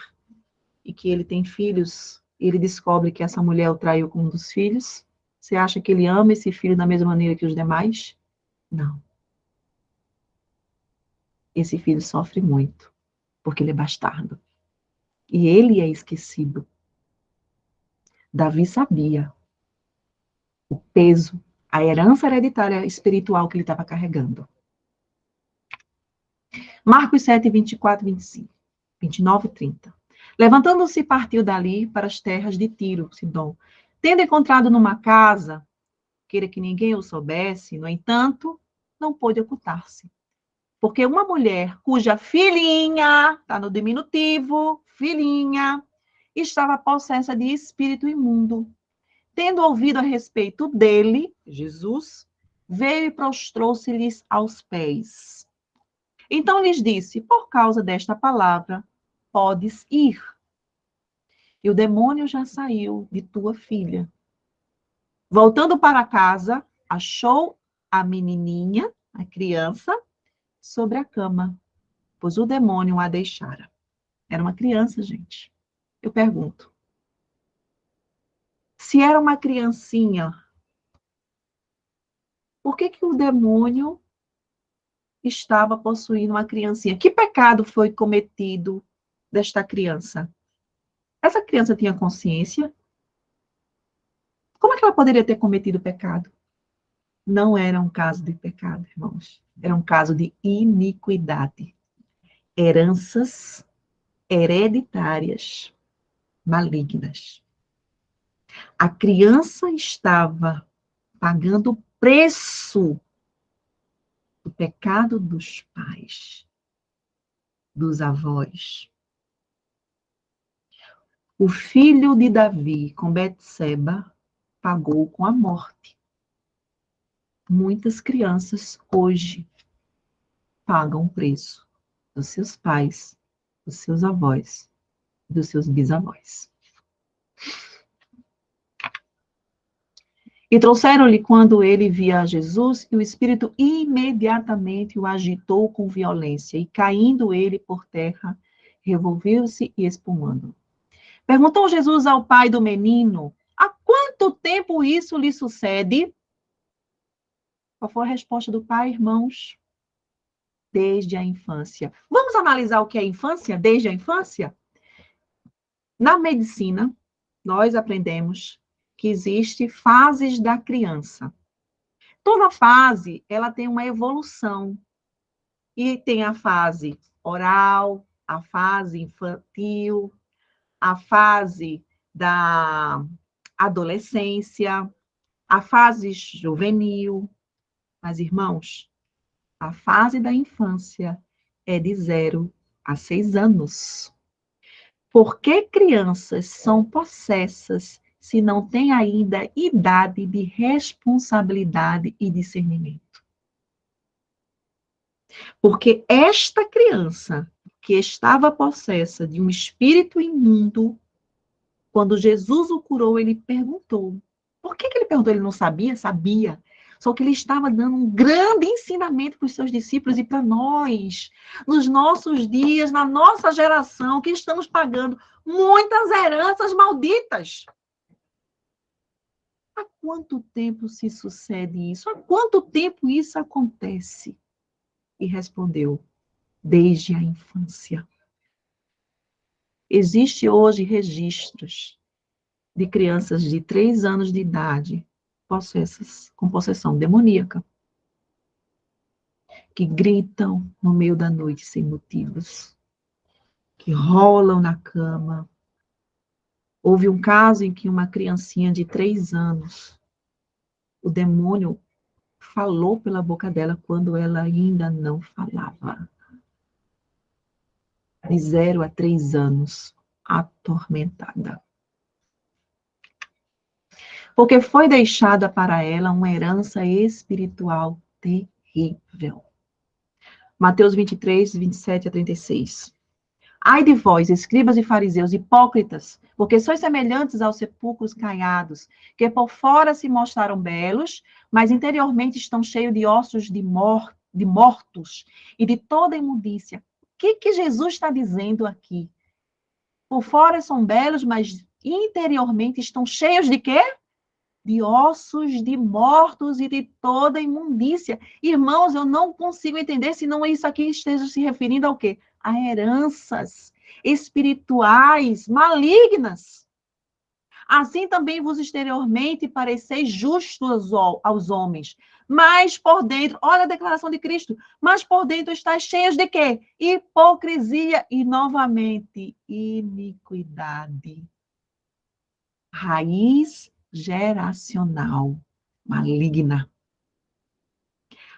e que ele tem filhos, e ele descobre que essa mulher o traiu com um dos filhos, você acha que ele ama esse filho da mesma maneira que os demais? Não. Esse filho sofre muito, porque ele é bastardo. E ele é esquecido. Davi sabia o peso, a herança hereditária espiritual que ele estava carregando. Marcos 7, 24, 25, 29 e 30. Levantando-se, partiu dali para as terras de Tiro, Sidom. Tendo encontrado numa casa, queira que ninguém o soubesse, no entanto, não pôde ocultar-se. Porque uma mulher cuja filhinha, está no diminutivo, filhinha, estava possessa de espírito imundo. Tendo ouvido a respeito dele, Jesus, veio e prostrou-se-lhes aos pés. Então lhes disse: por causa desta palavra, podes ir. E o demônio já saiu de tua filha. Voltando para casa, achou a menininha, a criança, sobre a cama, pois o demônio a deixara. Era uma criança, gente. Eu pergunto, se era uma criancinha, por que que o demônio estava possuindo uma criancinha? Que pecado foi cometido desta criança? Essa criança tinha consciência? Como é que ela poderia ter cometido pecado? Não era um caso de pecado, irmãos. Era um caso de iniquidade. Heranças hereditárias malignas. A criança estava pagando o preço do pecado dos pais, dos avós. O filho de Davi com Betseba pagou com a morte. Muitas crianças hoje pagam o preço dos seus pais, dos seus avós, dos seus bisavós. E trouxeram-lhe quando ele via Jesus, e o Espírito imediatamente o agitou com violência, e caindo ele por terra, revolveu-se e espumando. Perguntou Jesus ao pai do menino: há quanto tempo isso lhe sucede? Qual foi a resposta do pai, irmãos? Desde a infância. Vamos analisar o que é infância? Desde a infância? Na medicina, nós aprendemos que existem fases da criança. Toda fase, ela tem uma evolução. E tem a fase oral, a fase infantil, a fase da adolescência, a fase juvenil. Mas, irmãos, a fase da infância é de 0 a 6 anos. Por que crianças são possessas se não têm ainda idade de responsabilidade e discernimento? Porque esta criança que estava possessa de um espírito imundo, quando Jesus o curou, ele perguntou. Por que ele perguntou? Ele não sabia? Sabia. Só que ele estava dando um grande ensinamento para os seus discípulos e para nós, nos nossos dias, na nossa geração, que estamos pagando muitas heranças malditas. Há quanto tempo se sucede isso? Há quanto tempo isso acontece? E respondeu: desde a infância. Existe hoje registros de crianças de 3 anos de idade possessas com possessão demoníaca, que gritam no meio da noite sem motivos, que rolam na cama. Houve um caso em que uma criancinha de 3 anos, o demônio falou pela boca dela quando ela ainda não falava. De 0 a 3 anos, atormentada. Porque foi deixada para ela uma herança espiritual terrível. Mateus 23, 27 a 36. Ai de vós, escribas e fariseus, hipócritas, porque sois semelhantes aos sepulcros caiados, que por fora se mostraram belos, mas interiormente estão cheios de ossos de mortos e de toda imundícia. O que Jesus está dizendo aqui? Por fora são belos, mas interiormente estão cheios de quê? De ossos de mortos e de toda imundícia. Irmãos, eu não consigo entender se não isso aqui esteja se referindo ao quê? A heranças espirituais malignas. Assim também vos exteriormente pareceis justos aos homens, mas por dentro, olha a declaração de Cristo, mas por dentro estáis cheios de quê? Hipocrisia e, novamente, iniquidade. Raiz geracional maligna.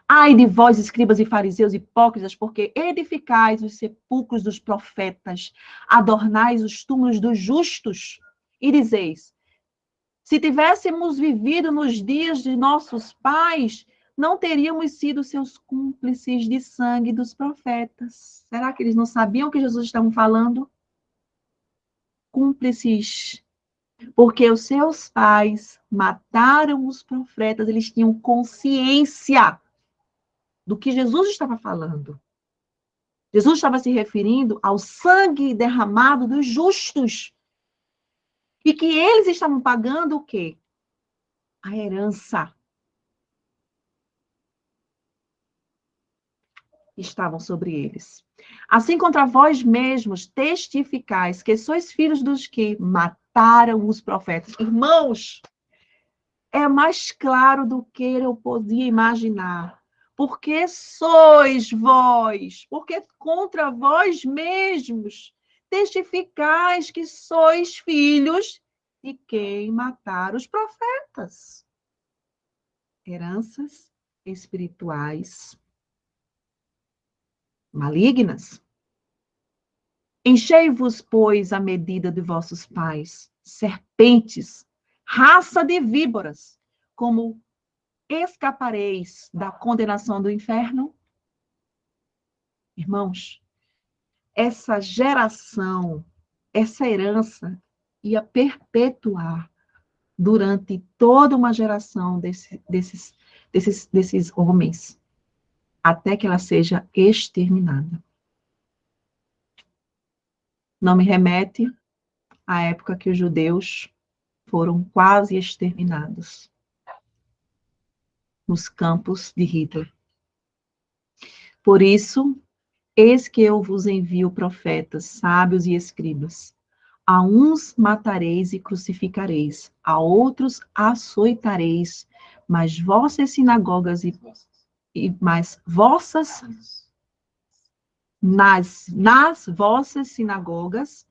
Ai de vós, escribas e fariseus hipócritas, porque edificais os sepulcros dos profetas, adornais os túmulos dos justos, e dizeis, se tivéssemos vivido nos dias de nossos pais, não teríamos sido seus cúmplices de sangue dos profetas. Será que eles não sabiam o que Jesus estava falando? Cúmplices. Porque os seus pais mataram os profetas, eles tinham consciência do que Jesus estava falando. Jesus estava se referindo ao sangue derramado dos justos. E que eles estavam pagando o quê? A herança. Estavam sobre eles. Assim contra vós mesmos testificais que sois filhos dos que mataram os profetas. Irmãos, é mais claro do que eu podia imaginar. Porque sois vós, porque contra vós mesmos testificais que sois filhos de quem mataram os profetas. Heranças espirituais malignas. Enchei-vos, pois, a medida de vossos pais, serpentes, raça de víboras, como escapareis da condenação do inferno? Irmãos, essa geração, essa herança ia perpetuar durante toda uma geração desses homens, até que ela seja exterminada. Não me remete à época que os judeus foram quase exterminados nos campos de Hitler. Por isso, eis que eu vos envio profetas, sábios e escribas. A uns matareis e crucificareis, a outros açoitareis, mas vossas sinagogas nas vossas sinagogas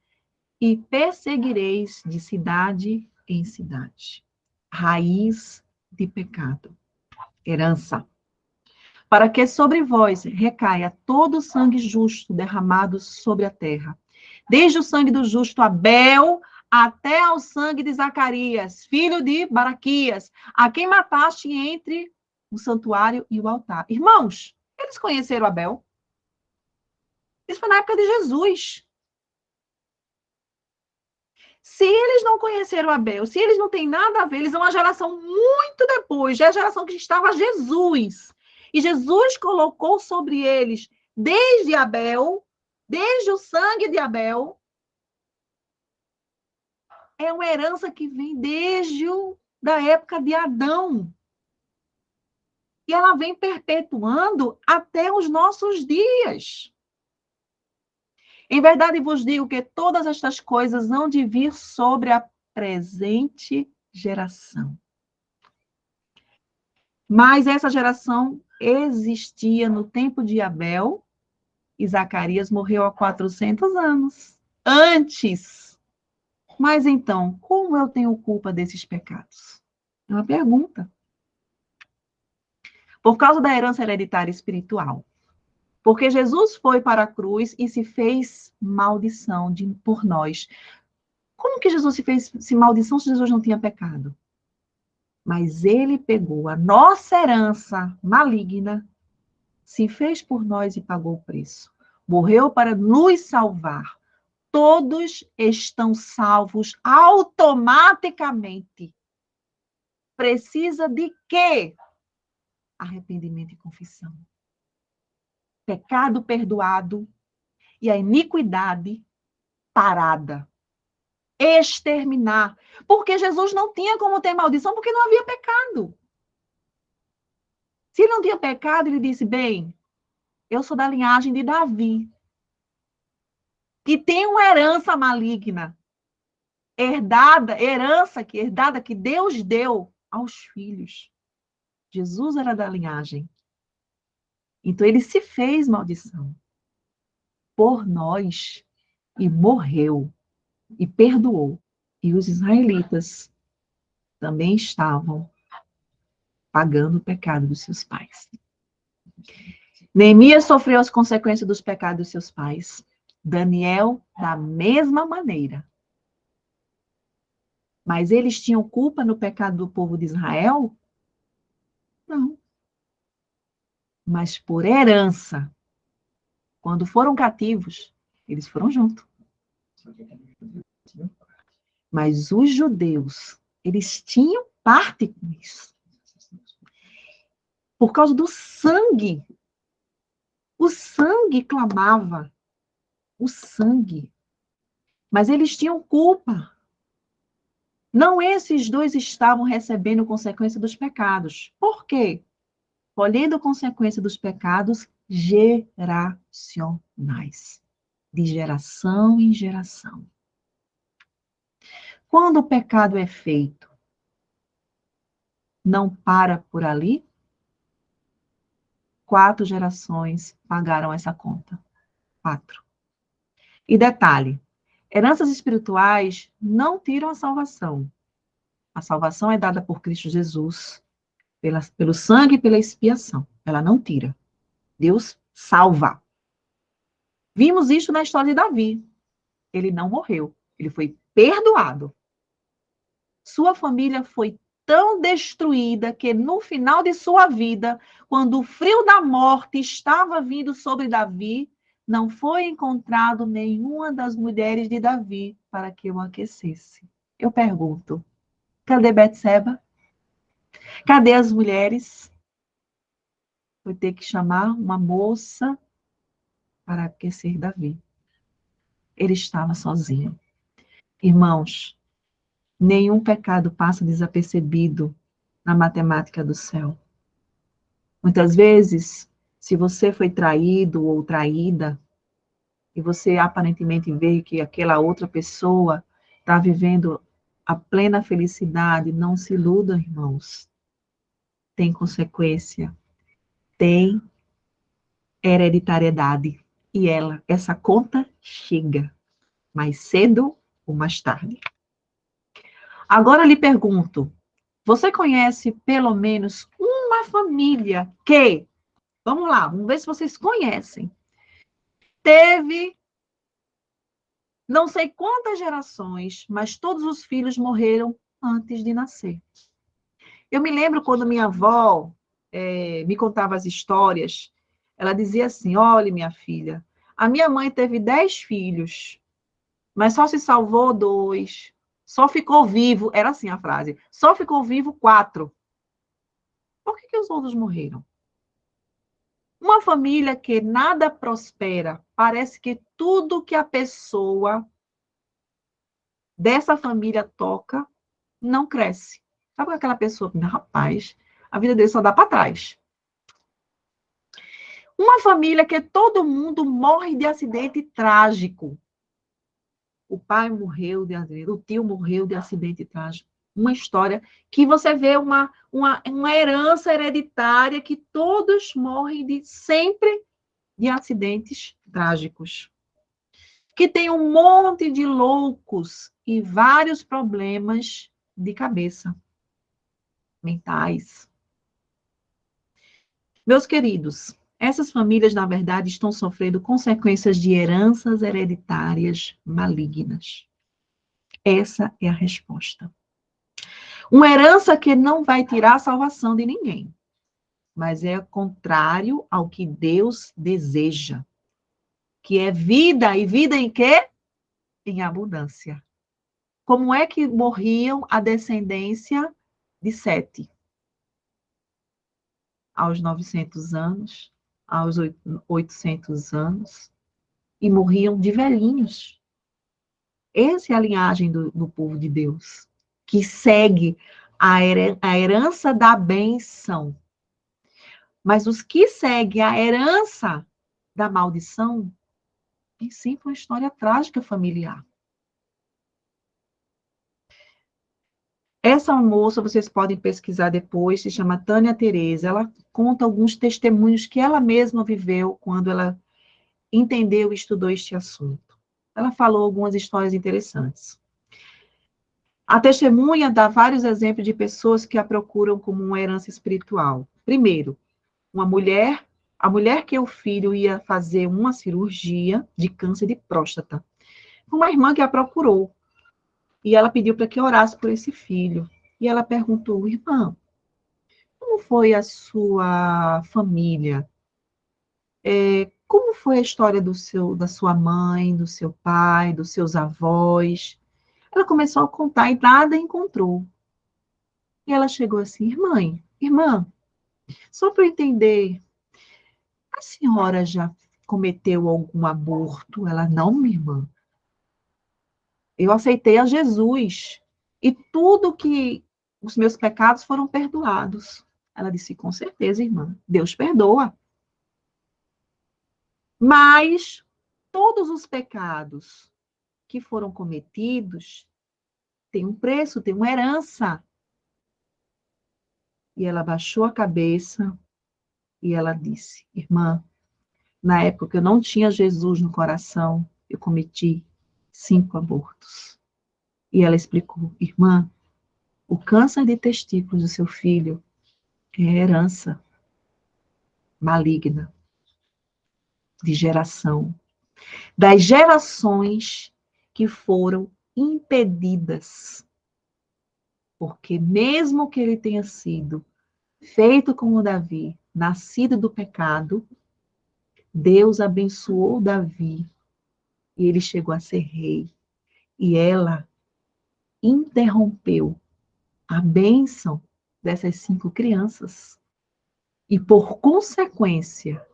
e perseguireis de cidade em cidade. Raiz de pecado. Herança. Para que sobre vós recaia todo o sangue justo derramado sobre a terra, desde o sangue do justo Abel até ao sangue de Zacarias, filho de Baraquias, a quem mataste entre o santuário e o altar. Irmãos, eles conheceram Abel? Isso foi na época de Jesus. Se eles não conheceram Abel, se eles não têm nada a ver, eles são uma geração muito depois, já é a geração que estava Jesus. E Jesus colocou sobre eles, desde Abel, desde o sangue de Abel, é uma herança que vem desde da época de Adão. E ela vem perpetuando até os nossos dias. Em verdade vos digo que todas estas coisas hão de vir sobre a presente geração. Mas essa geração existia no tempo de Abel e Zacarias morreu há 400 anos antes. Mas então, como eu tenho culpa desses pecados? É uma pergunta. Por causa da herança hereditária espiritual. Porque Jesus foi para a cruz e se fez maldição por nós. Como que Jesus se fez maldição se Jesus não tinha pecado? Mas ele pegou a nossa herança maligna, se fez por nós e pagou o preço. Morreu para nos salvar. todos estão salvos automaticamente. Precisa de quê? Arrependimento e confissão. Pecado perdoado e a iniquidade parada. Exterminar. Porque Jesus não tinha como ter maldição, porque não havia pecado. Se ele não tinha pecado, ele disse, bem, eu sou da linhagem de Davi, que tem uma herança maligna, herdada que Deus deu aos filhos. Jesus era da linhagem. Então ele se fez maldição por nós e morreu e perdoou. E os israelitas também estavam pagando o pecado dos seus pais. Neemias sofreu as consequências dos pecados dos seus pais. Daniel, da mesma maneira. Mas eles tinham culpa no pecado do povo de Israel? Não. Mas por herança, quando foram cativos, eles foram juntos. Mas os judeus, eles tinham parte com isso. Por causa do sangue. O sangue clamava. O sangue. Mas eles tinham culpa. Não esses dois estavam recebendo consequência dos pecados. Por quê? Colhendo consequência dos pecados geracionais. De geração em geração. Quando o pecado é feito, não para por ali? 4 gerações pagaram essa conta. 4. E detalhe, heranças espirituais não tiram a salvação. A salvação é dada por Cristo Jesus, pelo sangue e pela expiação. Ela não tira. Deus salva. Vimos isso na história de Davi. Ele não morreu. Ele foi perdoado. Sua família foi tão destruída que no final de sua vida, quando o frio da morte estava vindo sobre Davi, não foi encontrado nenhuma das mulheres de Davi para que o aquecesse. Eu pergunto, cadê Betseba? Cadê as mulheres? Foi ter que chamar uma moça para aquecer Davi. Ele estava sozinho. Irmãos, nenhum pecado passa desapercebido na matemática do céu. Muitas vezes, se você foi traído ou traída, e você aparentemente vê que aquela outra pessoa está vivendo a plena felicidade, não se iluda, irmãos. Tem consequência, tem hereditariedade. E essa conta chega mais cedo ou mais tarde. Agora lhe pergunto, você conhece pelo menos uma família que, vamos lá, vamos ver se vocês conhecem, teve não sei quantas gerações, mas todos os filhos morreram antes de nascer. Eu me lembro quando minha avó me contava as histórias, ela dizia assim, olha, minha filha, a minha mãe teve 10 filhos, mas só se salvou 2, só ficou vivo, era assim a frase, só ficou vivo 4. Por que os outros morreram? Uma família que nada prospera, parece que tudo que a pessoa dessa família toca, não cresce. Sabe aquela pessoa que, rapaz, a vida dele só dá para trás. Uma família que todo mundo morre de acidente trágico. O pai morreu de acidente, o tio morreu de acidente trágico. Uma história que você vê uma herança hereditária que todos morrem sempre de acidentes trágicos. Que tem um monte de loucos e vários problemas de cabeça, mentais. Meus queridos, essas famílias, na verdade, estão sofrendo consequências de heranças hereditárias malignas. Essa é a resposta. Uma herança que não vai tirar a salvação de ninguém, mas é contrário ao que Deus deseja, que é vida, e vida em quê? em abundância. Como é que morriam a descendência de Sete? Aos 900 anos, aos 800 anos, e morriam de velhinhos. Essa é a linhagem do povo de Deus, que segue a herança da bênção. Mas os que seguem a herança da maldição tem sempre uma história trágica familiar. Essa moça, vocês podem pesquisar depois, se chama Tânia Tereza. Ela conta alguns testemunhos que ela mesma viveu quando ela entendeu e estudou este assunto. Ela falou algumas histórias interessantes. A testemunha dá vários exemplos de pessoas que a procuram como uma herança espiritual. Primeiro, a mulher que o filho ia fazer uma cirurgia de câncer de próstata. Uma irmã que a procurou. E ela pediu para que orasse por esse filho. E ela perguntou, irmã, como foi a sua família? Como foi a história da sua mãe, do seu pai, dos seus avós? Ela começou a contar e nada encontrou. E ela chegou assim, irmã, só para eu entender, a senhora já cometeu algum aborto? Ela, não, minha irmã. Eu aceitei a Jesus. E tudo que os meus pecados foram perdoados. Ela disse, com certeza, irmã, Deus perdoa. Mas todos os pecados que foram cometidos têm um preço, têm uma herança. E ela baixou a cabeça e ela disse, irmã, na época eu não tinha Jesus no coração, eu cometi 5 abortos. E ela explicou, irmã, o câncer de testículos do seu filho é herança maligna de geração, das gerações que foram impedidas, porque mesmo que ele tenha sido feito como Davi, nascido do pecado, Deus abençoou Davi e ele chegou a ser rei. E ela interrompeu a bênção dessas 5 crianças. E por consequência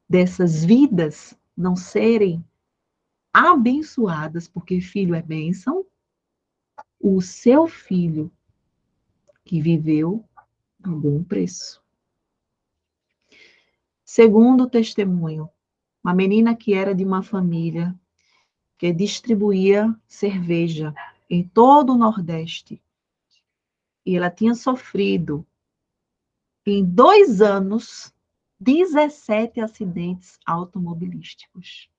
dessas vidas não serem abençoadas, porque filho é bênção, o seu filho que viveu pagou um preço. Segundo testemunho, uma menina que era de uma família que distribuía cerveja em todo o Nordeste. E ela tinha sofrido, em 2 anos, 17 acidentes automobilísticos.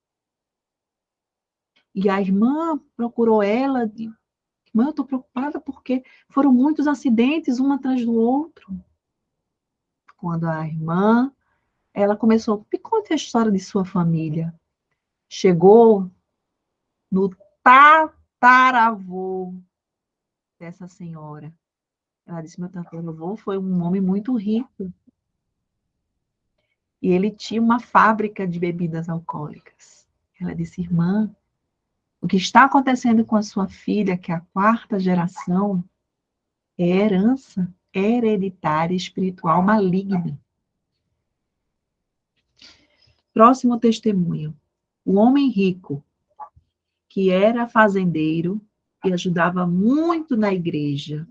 E a irmã procurou ela, irmã, eu estou preocupada porque foram muitos acidentes, um atrás do outro. Quando a irmã, ela começou, me conte a história de sua família. Chegou no tataravô dessa senhora. Ela disse, meu tataravô foi um homem muito rico. E ele tinha uma fábrica de bebidas alcoólicas. Ela disse, irmã, o que está acontecendo com a sua filha, que é a 4ª geração, é herança hereditária espiritual maligna. Próximo testemunho. O homem rico, que era fazendeiro e ajudava muito na igreja,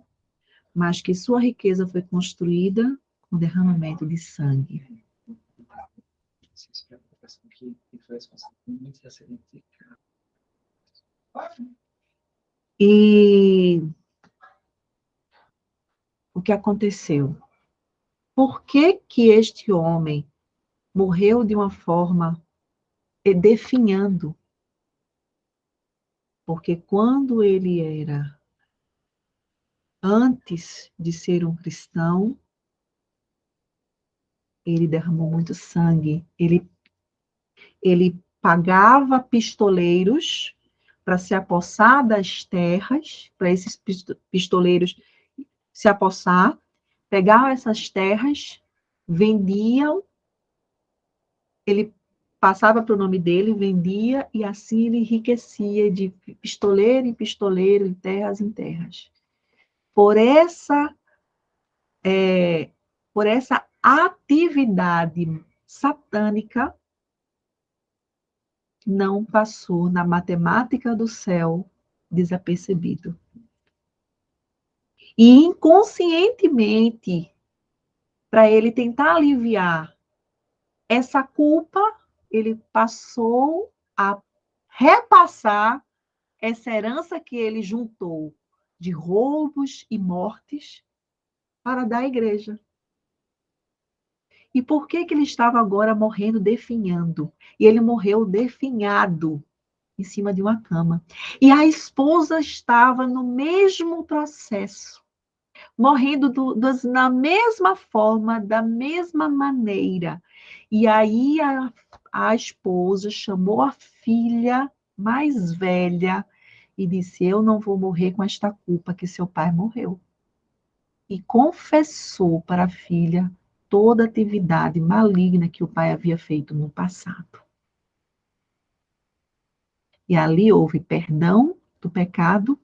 mas que sua riqueza foi construída com derramamento de sangue. E o que aconteceu? Por que que este homem morreu de uma forma definhando? Porque quando ele era, antes de ser um cristão, ele derramou muito sangue. Ele pagava pistoleiros para se apossar das terras, para esses pistoleiros se apossar, pegavam essas terras, vendiam, ele passava para o nome dele, vendia, e assim ele enriquecia de pistoleiro em pistoleiro, em terras. Por essa, por essa atividade satânica, não passou na matemática do céu desapercebido. E inconscientemente, para ele tentar aliviar essa culpa, ele passou a repassar essa herança que ele juntou de roubos e mortes para dar à igreja. E por que ele estava agora morrendo definhando? E ele morreu definhado em cima de uma cama. E a esposa estava no mesmo processo, morrendo na mesma forma, da mesma maneira. E aí a esposa chamou a filha mais velha e disse: eu não vou morrer com esta culpa que seu pai morreu. E confessou para a filha toda a atividade maligna que o pai havia feito no passado. E ali houve perdão do pecado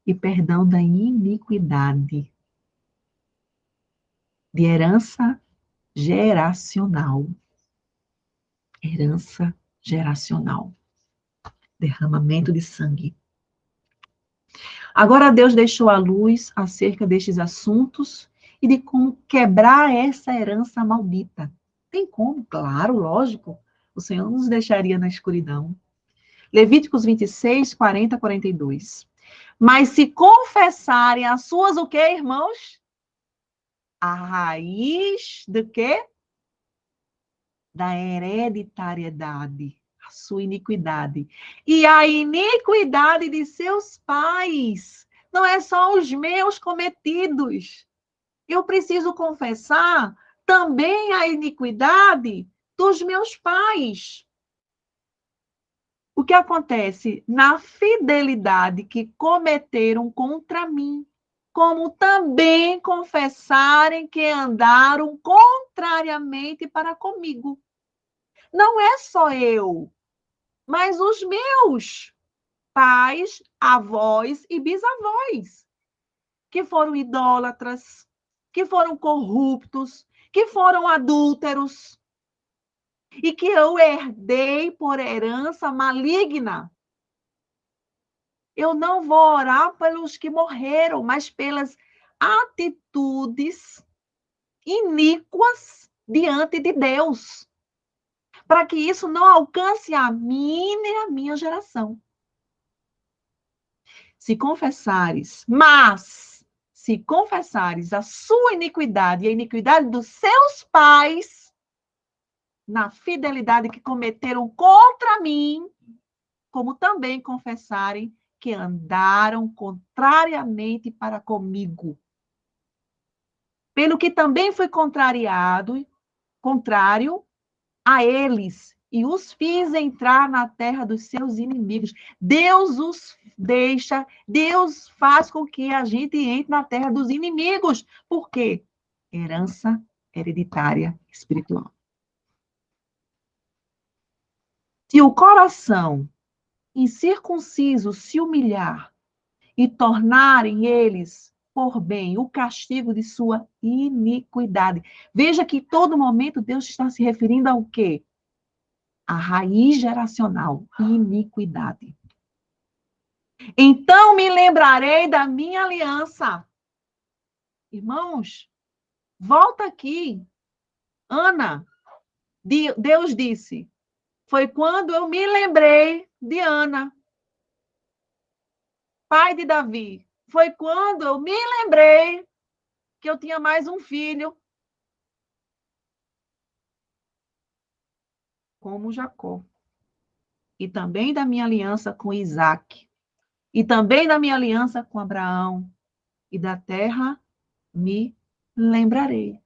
e perdão da iniquidade, de herança geracional. Herança geracional. Derramamento de sangue. Agora Deus deixou a luz acerca destes assuntos e de como quebrar essa herança maldita. Tem como? Claro, lógico. O Senhor não nos deixaria na escuridão. Levíticos 26, 40, 42. Mas se confessarem as suas o quê, irmãos? A raiz do quê? Da hereditariedade, a sua iniquidade. E a iniquidade de seus pais. Não é só os meus cometidos. Eu preciso confessar também a iniquidade dos meus pais. O que acontece? Na fidelidade que cometeram contra mim, como também confessarem que andaram contrariamente para comigo. Não é só eu, mas os meus pais, avós e bisavós, que foram idólatras, que foram corruptos, que foram adúlteros, e que eu herdei por herança maligna. Eu não vou orar pelos que morreram, mas pelas atitudes iníquas diante de Deus, para que isso não alcance a mim nem a minha geração. Se confessares a sua iniquidade e a iniquidade dos seus pais, na fidelidade que cometeram contra mim, como também confessarem que andaram contrariamente para comigo. Pelo que também fui contrário a eles, e os fiz entrar na terra dos seus inimigos. Deus os deixa, Deus faz com que a gente entre na terra dos inimigos. Por quê? Herança hereditária espiritual. Se o coração incircunciso se humilhar e tornarem eles por bem o castigo de sua iniquidade. Veja que todo momento Deus está se referindo ao quê? A raiz geracional, iniquidade. Então me lembrarei da minha aliança. Irmãos, volta aqui. Ana, Deus disse, foi quando eu me lembrei de Ana, pai de Davi. Foi quando eu me lembrei que eu tinha mais um filho, como Jacó. E também da minha aliança com Isaac. E também da minha aliança com Abraão. E da terra me lembrarei.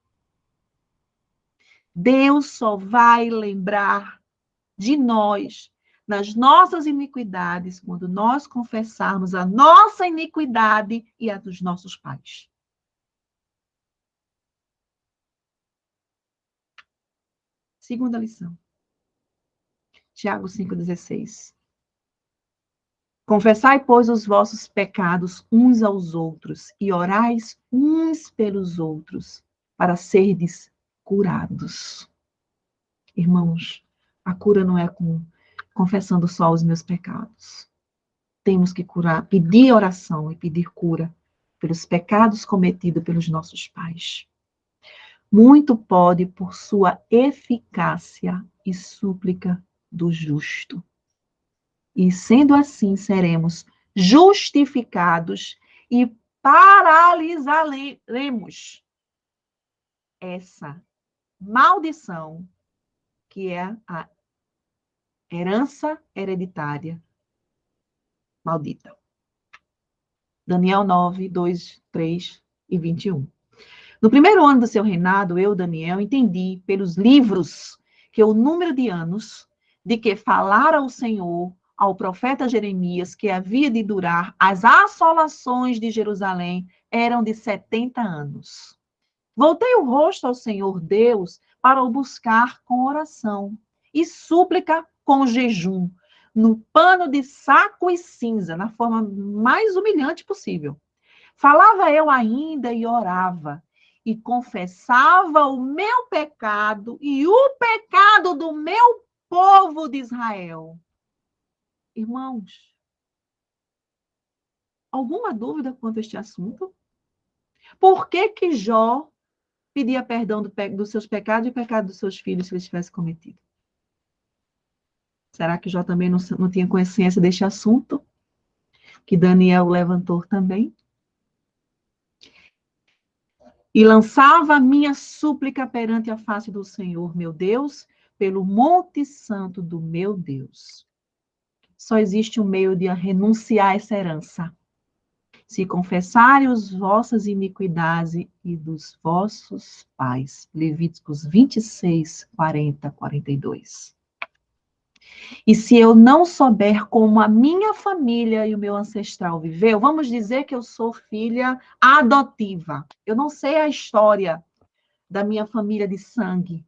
Deus só vai lembrar de nós, nas nossas iniquidades, quando nós confessarmos a nossa iniquidade e a dos nossos pais. Segunda lição. Tiago 5,16. Confessai, pois, os vossos pecados uns aos outros e orais uns pelos outros para serdes curados. Irmãos, a cura não é confessando só os meus pecados. Temos que curar, pedir oração e pedir cura pelos pecados cometidos pelos nossos pais. Muito pode por sua eficácia e súplica do justo. E sendo assim, seremos justificados e paralisaremos essa maldição que é a herança hereditária maldita. Daniel 9, 2, 3 e 21. No primeiro ano do seu reinado, eu, Daniel, entendi pelos livros que o número de anos de que falara o Senhor ao profeta Jeremias que havia de durar as assolações de Jerusalém eram de 70 anos. Voltei o rosto ao Senhor Deus para o buscar com oração e súplica com jejum, no pano de saco e cinza, na forma mais humilhante possível. Falava eu ainda e orava, e confessava o meu pecado e o pecado do meu povo de Israel. Irmãos, alguma dúvida quanto a este assunto? Por que Jó pedia perdão dos seus pecados e o pecado dos seus filhos se eles tivessem cometido? Será que Jó também não tinha consciência deste assunto? Que Daniel levantou também? E lançava a minha súplica perante a face do Senhor, meu Deus, pelo monte santo do meu Deus. Só existe um meio de renunciar a essa herança. Se confessarem as vossas iniquidades e dos vossos pais. Levíticos 26, 40, 42. E se eu não souber como a minha família e o meu ancestral viveu, vamos dizer que eu sou filha adotiva. Eu não sei a história da minha família de sangue.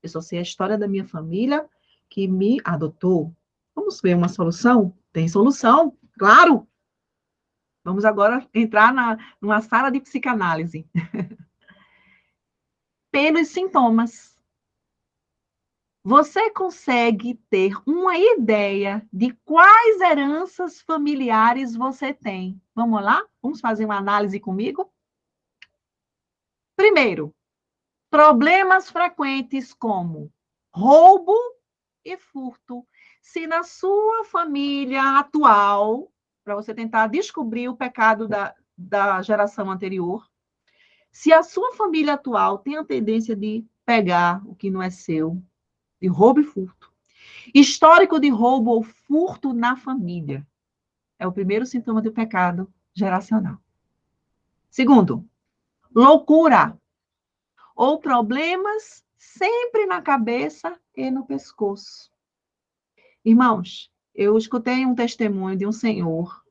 Eu só sei a história da minha família que me adotou. Vamos ver uma solução? Tem solução, claro. Vamos agora entrar numa sala de psicanálise. Pelos sintomas. Você consegue ter uma ideia de quais heranças familiares você tem? Vamos lá? Vamos fazer uma análise comigo? Primeiro, problemas frequentes como roubo e furto. Se na sua família atual, para você tentar descobrir o pecado da geração anterior, se a sua família atual tem a tendência de pegar o que não é seu, de roubo e furto. Histórico de roubo ou furto na família. É o primeiro sintoma do pecado geracional. Segundo, loucura ou problemas sempre na cabeça e no pescoço. Irmãos, eu escutei um testemunho de um senhor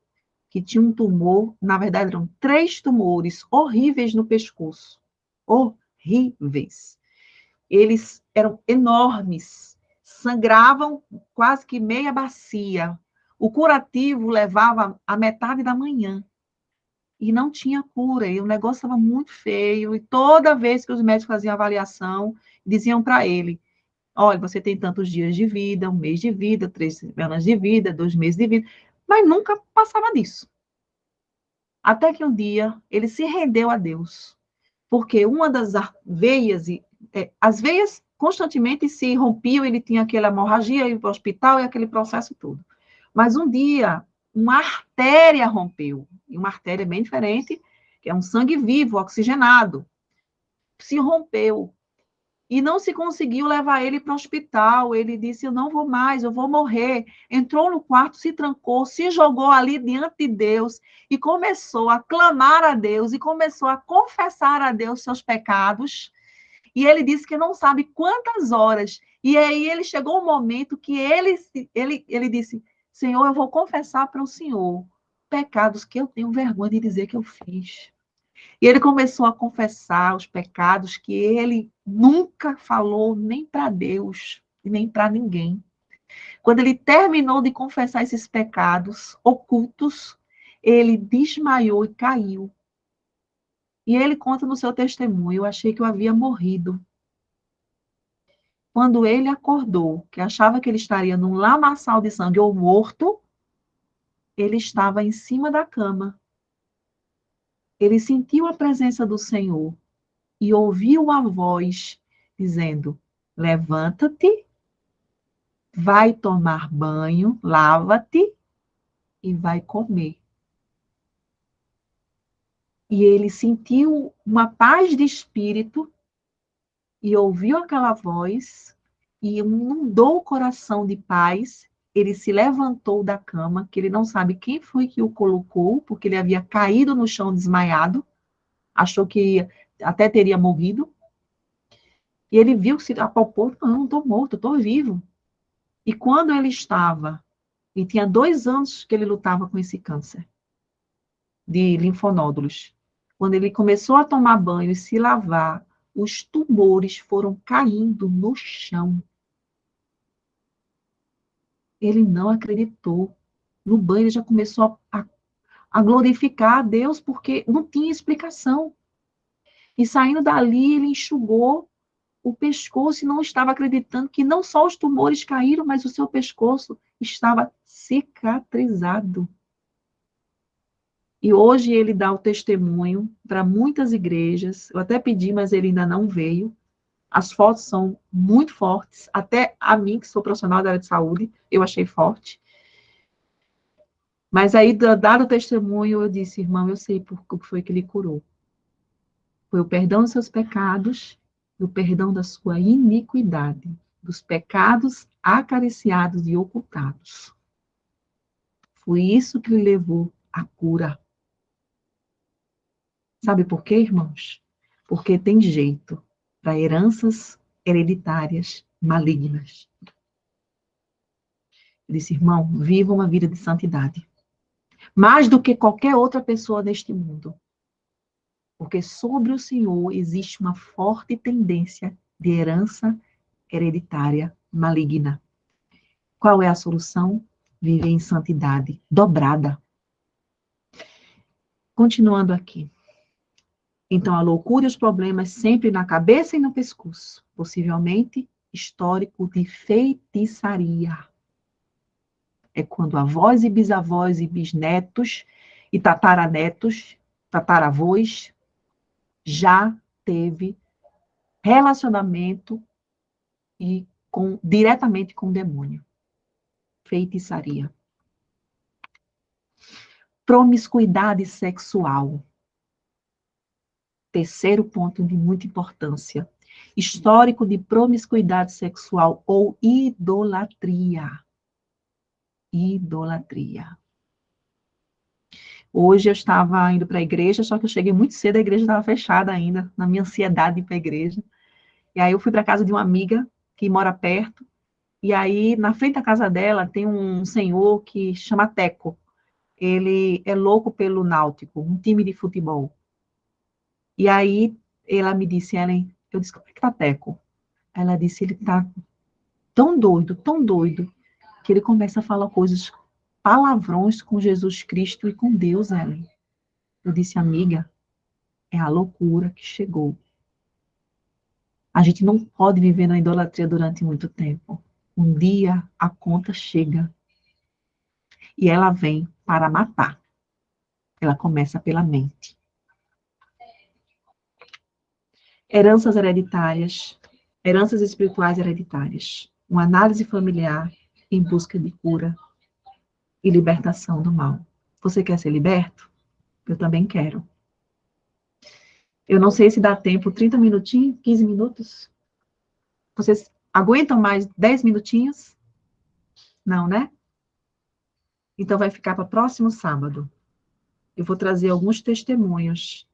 que tinha um tumor, na verdade eram 3 tumores horríveis no pescoço. Horríveis. Eles eram enormes, sangravam quase que meia bacia. O curativo levava a metade da manhã. E não tinha cura, e o negócio estava muito feio. E toda vez que os médicos faziam avaliação, diziam para ele: olha, você tem tantos dias de vida, 1 mês de vida, 3 semanas de vida, 2 meses de vida. Mas nunca passava disso. Até que um dia ele se rendeu a Deus. Porque uma das veias, as veias constantemente se rompiam, ele tinha aquela hemorragia, ia para o hospital e aquele processo todo. Mas um dia, uma artéria rompeu, e uma artéria bem diferente, que é um sangue vivo, oxigenado, se rompeu. E não se conseguiu levar ele para o hospital. Ele disse: eu não vou mais, eu vou morrer. Entrou no quarto, se trancou, se jogou ali diante de Deus e começou a clamar a Deus e começou a confessar a Deus seus pecados. E ele disse que não sabe quantas horas. E aí ele chegou um momento que ele disse: Senhor, eu vou confessar para o Senhor pecados que eu tenho vergonha de dizer que eu fiz. E ele começou a confessar os pecados que ele nunca falou nem para Deus e nem para ninguém. Quando ele terminou de confessar esses pecados ocultos, ele desmaiou e caiu. E ele conta no seu testemunho: eu achei que eu havia morrido. Quando ele acordou, que achava que ele estaria num lamaçal de sangue ou morto, ele estava em cima da cama. Ele sentiu a presença do Senhor e ouviu a voz dizendo: levanta-te, vai tomar banho, lava-te e vai comer. E ele sentiu uma paz de espírito e ouviu aquela voz e inundou o coração de paz. Ele se levantou da cama, que ele não sabe quem foi que o colocou, porque ele havia caído no chão desmaiado, achou que até teria morrido. E ele viu que se apalpou: não estou morto, estou vivo. E quando ele estava, e tinha 2 anos que ele lutava com esse câncer de linfonódulos, quando ele começou a tomar banho e se lavar, os tumores foram caindo no chão. Ele não acreditou. No banho, ele já começou a glorificar a Deus, porque não tinha explicação. E saindo dali, ele enxugou o pescoço e não estava acreditando que não só os tumores caíram, mas o seu pescoço estava cicatrizado. E hoje ele dá o testemunho para muitas igrejas. Eu até pedi, mas ele ainda não veio. As fotos são muito fortes. Até a mim, que sou profissional da área de saúde, eu achei forte. Mas aí, dado o testemunho, eu disse: irmão, eu sei por que foi que ele curou. Foi o perdão dos seus pecados, o perdão da sua iniquidade, dos pecados acariciados e ocultados. Foi isso que lhe levou à cura. Sabe por quê, irmãos? Porque tem jeito para heranças hereditárias malignas. Eu disse: irmão, viva uma vida de santidade. Mais do que qualquer outra pessoa neste mundo. Porque sobre o Senhor existe uma forte tendência de herança hereditária maligna. Qual é a solução? Viver em santidade dobrada. Continuando aqui. Então, a loucura e os problemas sempre na cabeça e no pescoço. Possivelmente histórico de feitiçaria. É quando avós e bisavós e bisnetos e tataranetos, tataravós, já teve relacionamento e diretamente com o demônio. Feitiçaria. Promiscuidade sexual. Terceiro ponto de muita importância. Histórico de promiscuidade sexual ou idolatria. Idolatria. Hoje eu estava indo para a igreja, só que eu cheguei muito cedo, a igreja estava fechada ainda, na minha ansiedade de ir para a igreja. E aí eu fui para a casa de uma amiga que mora perto, e aí na frente da casa dela tem um senhor que chama Teco. Ele é louco pelo Náutico, um time de futebol. E aí ela me disse: Ellen, eu disse: como é que tá Teco? Ela disse: ele tá tão doido, que ele começa a falar coisas, palavrões com Jesus Cristo e com Deus, Ellen. Eu disse: amiga, é a loucura que chegou. A gente não pode viver na idolatria durante muito tempo. Um dia a conta chega e ela vem para matar. Ela começa pela mente. Heranças hereditárias, heranças espirituais hereditárias. Uma análise familiar em busca de cura e libertação do mal. Você quer ser liberto? Eu também quero. Eu não sei se dá tempo, 30 minutinhos, 15 minutos? Vocês aguentam mais 10 minutinhos? Não, né? Então vai ficar para próximo sábado. Eu vou trazer alguns testemunhos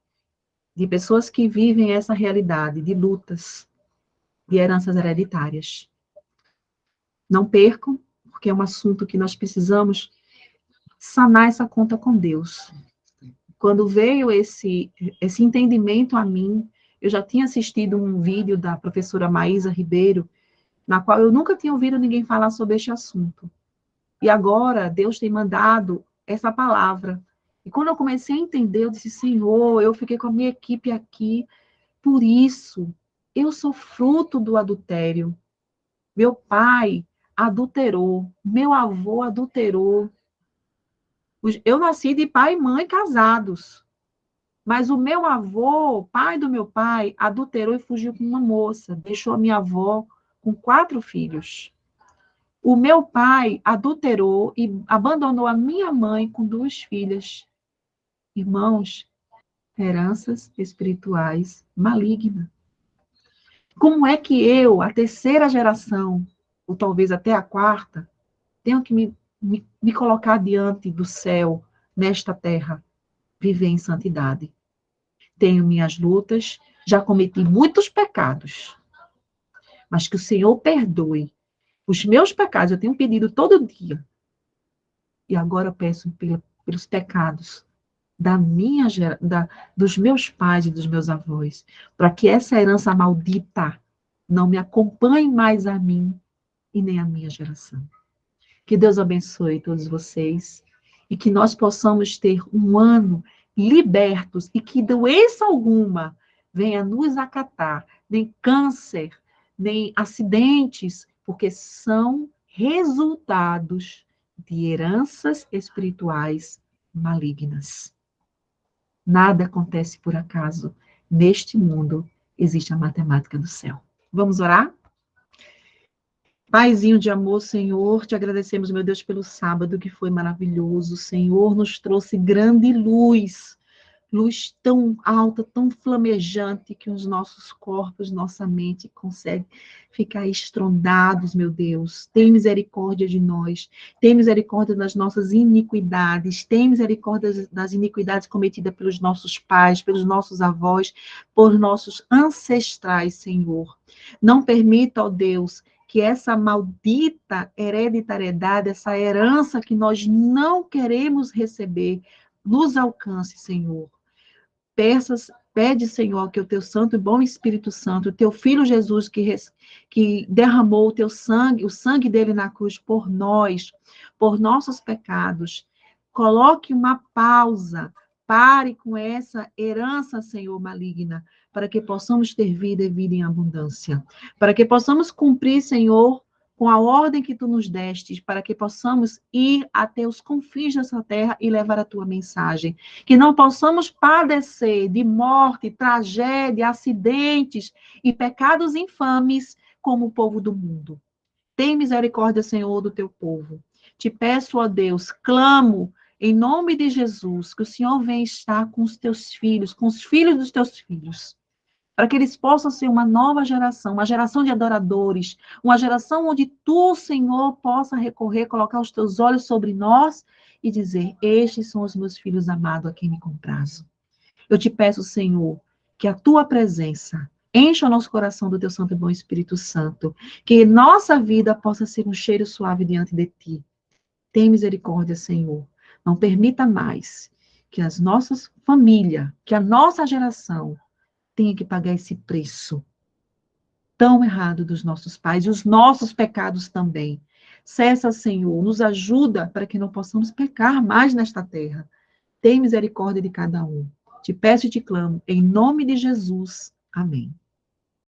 de pessoas que vivem essa realidade de lutas, de heranças hereditárias. Não percam, porque é um assunto que nós precisamos sanar essa conta com Deus. Quando veio esse entendimento a mim, eu já tinha assistido um vídeo da professora Maísa Ribeiro, na qual eu nunca tinha ouvido ninguém falar sobre este assunto. E agora Deus tem mandado essa palavra. E quando eu comecei a entender, eu disse, Senhor, eu fiquei com a minha equipe aqui, por isso, eu sou fruto do adultério. Meu pai adulterou, meu avô adulterou. Eu nasci de pai e mãe casados. Mas o meu avô, pai do meu pai, adulterou e fugiu com uma moça, deixou a minha avó com 4 filhos. O meu pai adulterou e abandonou a minha mãe com 2 filhas. Irmãos, heranças espirituais malignas. Como é que eu, a terceira geração, ou talvez até a quarta, tenho que me colocar diante do céu, nesta terra, viver em santidade? Tenho minhas lutas, já cometi muitos pecados, mas que o Senhor perdoe os meus pecados. Eu tenho pedido todo dia. E agora eu peço pelos pecados dos meus pais e dos meus avós, para que essa herança maldita não me acompanhe mais a mim e nem a minha geração. Que Deus abençoe todos vocês e que nós possamos ter um ano libertos e que doença alguma venha nos acatar, nem câncer, nem acidentes, porque são resultados de heranças espirituais malignas. Nada acontece por acaso. Neste mundo existe a matemática do céu. Vamos orar? Paizinho de amor, Senhor, te agradecemos, meu Deus, pelo sábado que foi maravilhoso. O Senhor nos trouxe grande luz, luz tão alta, tão flamejante, que os nossos corpos, nossa mente consegue ficar estrondados, meu Deus. Tem misericórdia de nós, tem misericórdia das nossas iniquidades, tem misericórdia das iniquidades cometidas pelos nossos pais, pelos nossos avós, por nossos ancestrais, Senhor. Não permita, ó Deus, que essa maldita hereditariedade, essa herança que nós não queremos receber, nos alcance, Senhor. Pede, Senhor, que o teu santo e bom Espírito Santo, o teu Filho Jesus, que derramou o teu sangue, o sangue dele na cruz por nós, por nossos pecados, coloque uma pausa, pare com essa herança, Senhor, maligna, para que possamos ter vida e vida em abundância, para que possamos cumprir, Senhor, com a ordem que tu nos destes, para que possamos ir até os confins dessa terra e levar a tua mensagem. Que não possamos padecer de morte, tragédia, acidentes e pecados infames como o povo do mundo. Tem misericórdia, Senhor, do teu povo. Te peço, ó Deus, clamo em nome de Jesus, que o Senhor venha estar com os teus filhos, com os filhos dos teus filhos, para que eles possam ser uma nova geração, uma geração de adoradores, uma geração onde tu, Senhor, possa recorrer, colocar os teus olhos sobre nós e dizer: estes são os meus filhos amados a quem me comprazo. Eu te peço, Senhor, que a tua presença encha o nosso coração do teu Santo e bom Espírito Santo, que nossa vida possa ser um cheiro suave diante de ti. Tem misericórdia, Senhor. Não permita mais que as nossas famílias, que a nossa geração tenha que pagar esse preço tão errado dos nossos pais e os nossos pecados também. Cessa, Senhor, nos ajuda para que não possamos pecar mais nesta terra. Tem misericórdia de cada um. Te peço e te clamo, em nome de Jesus. Amém.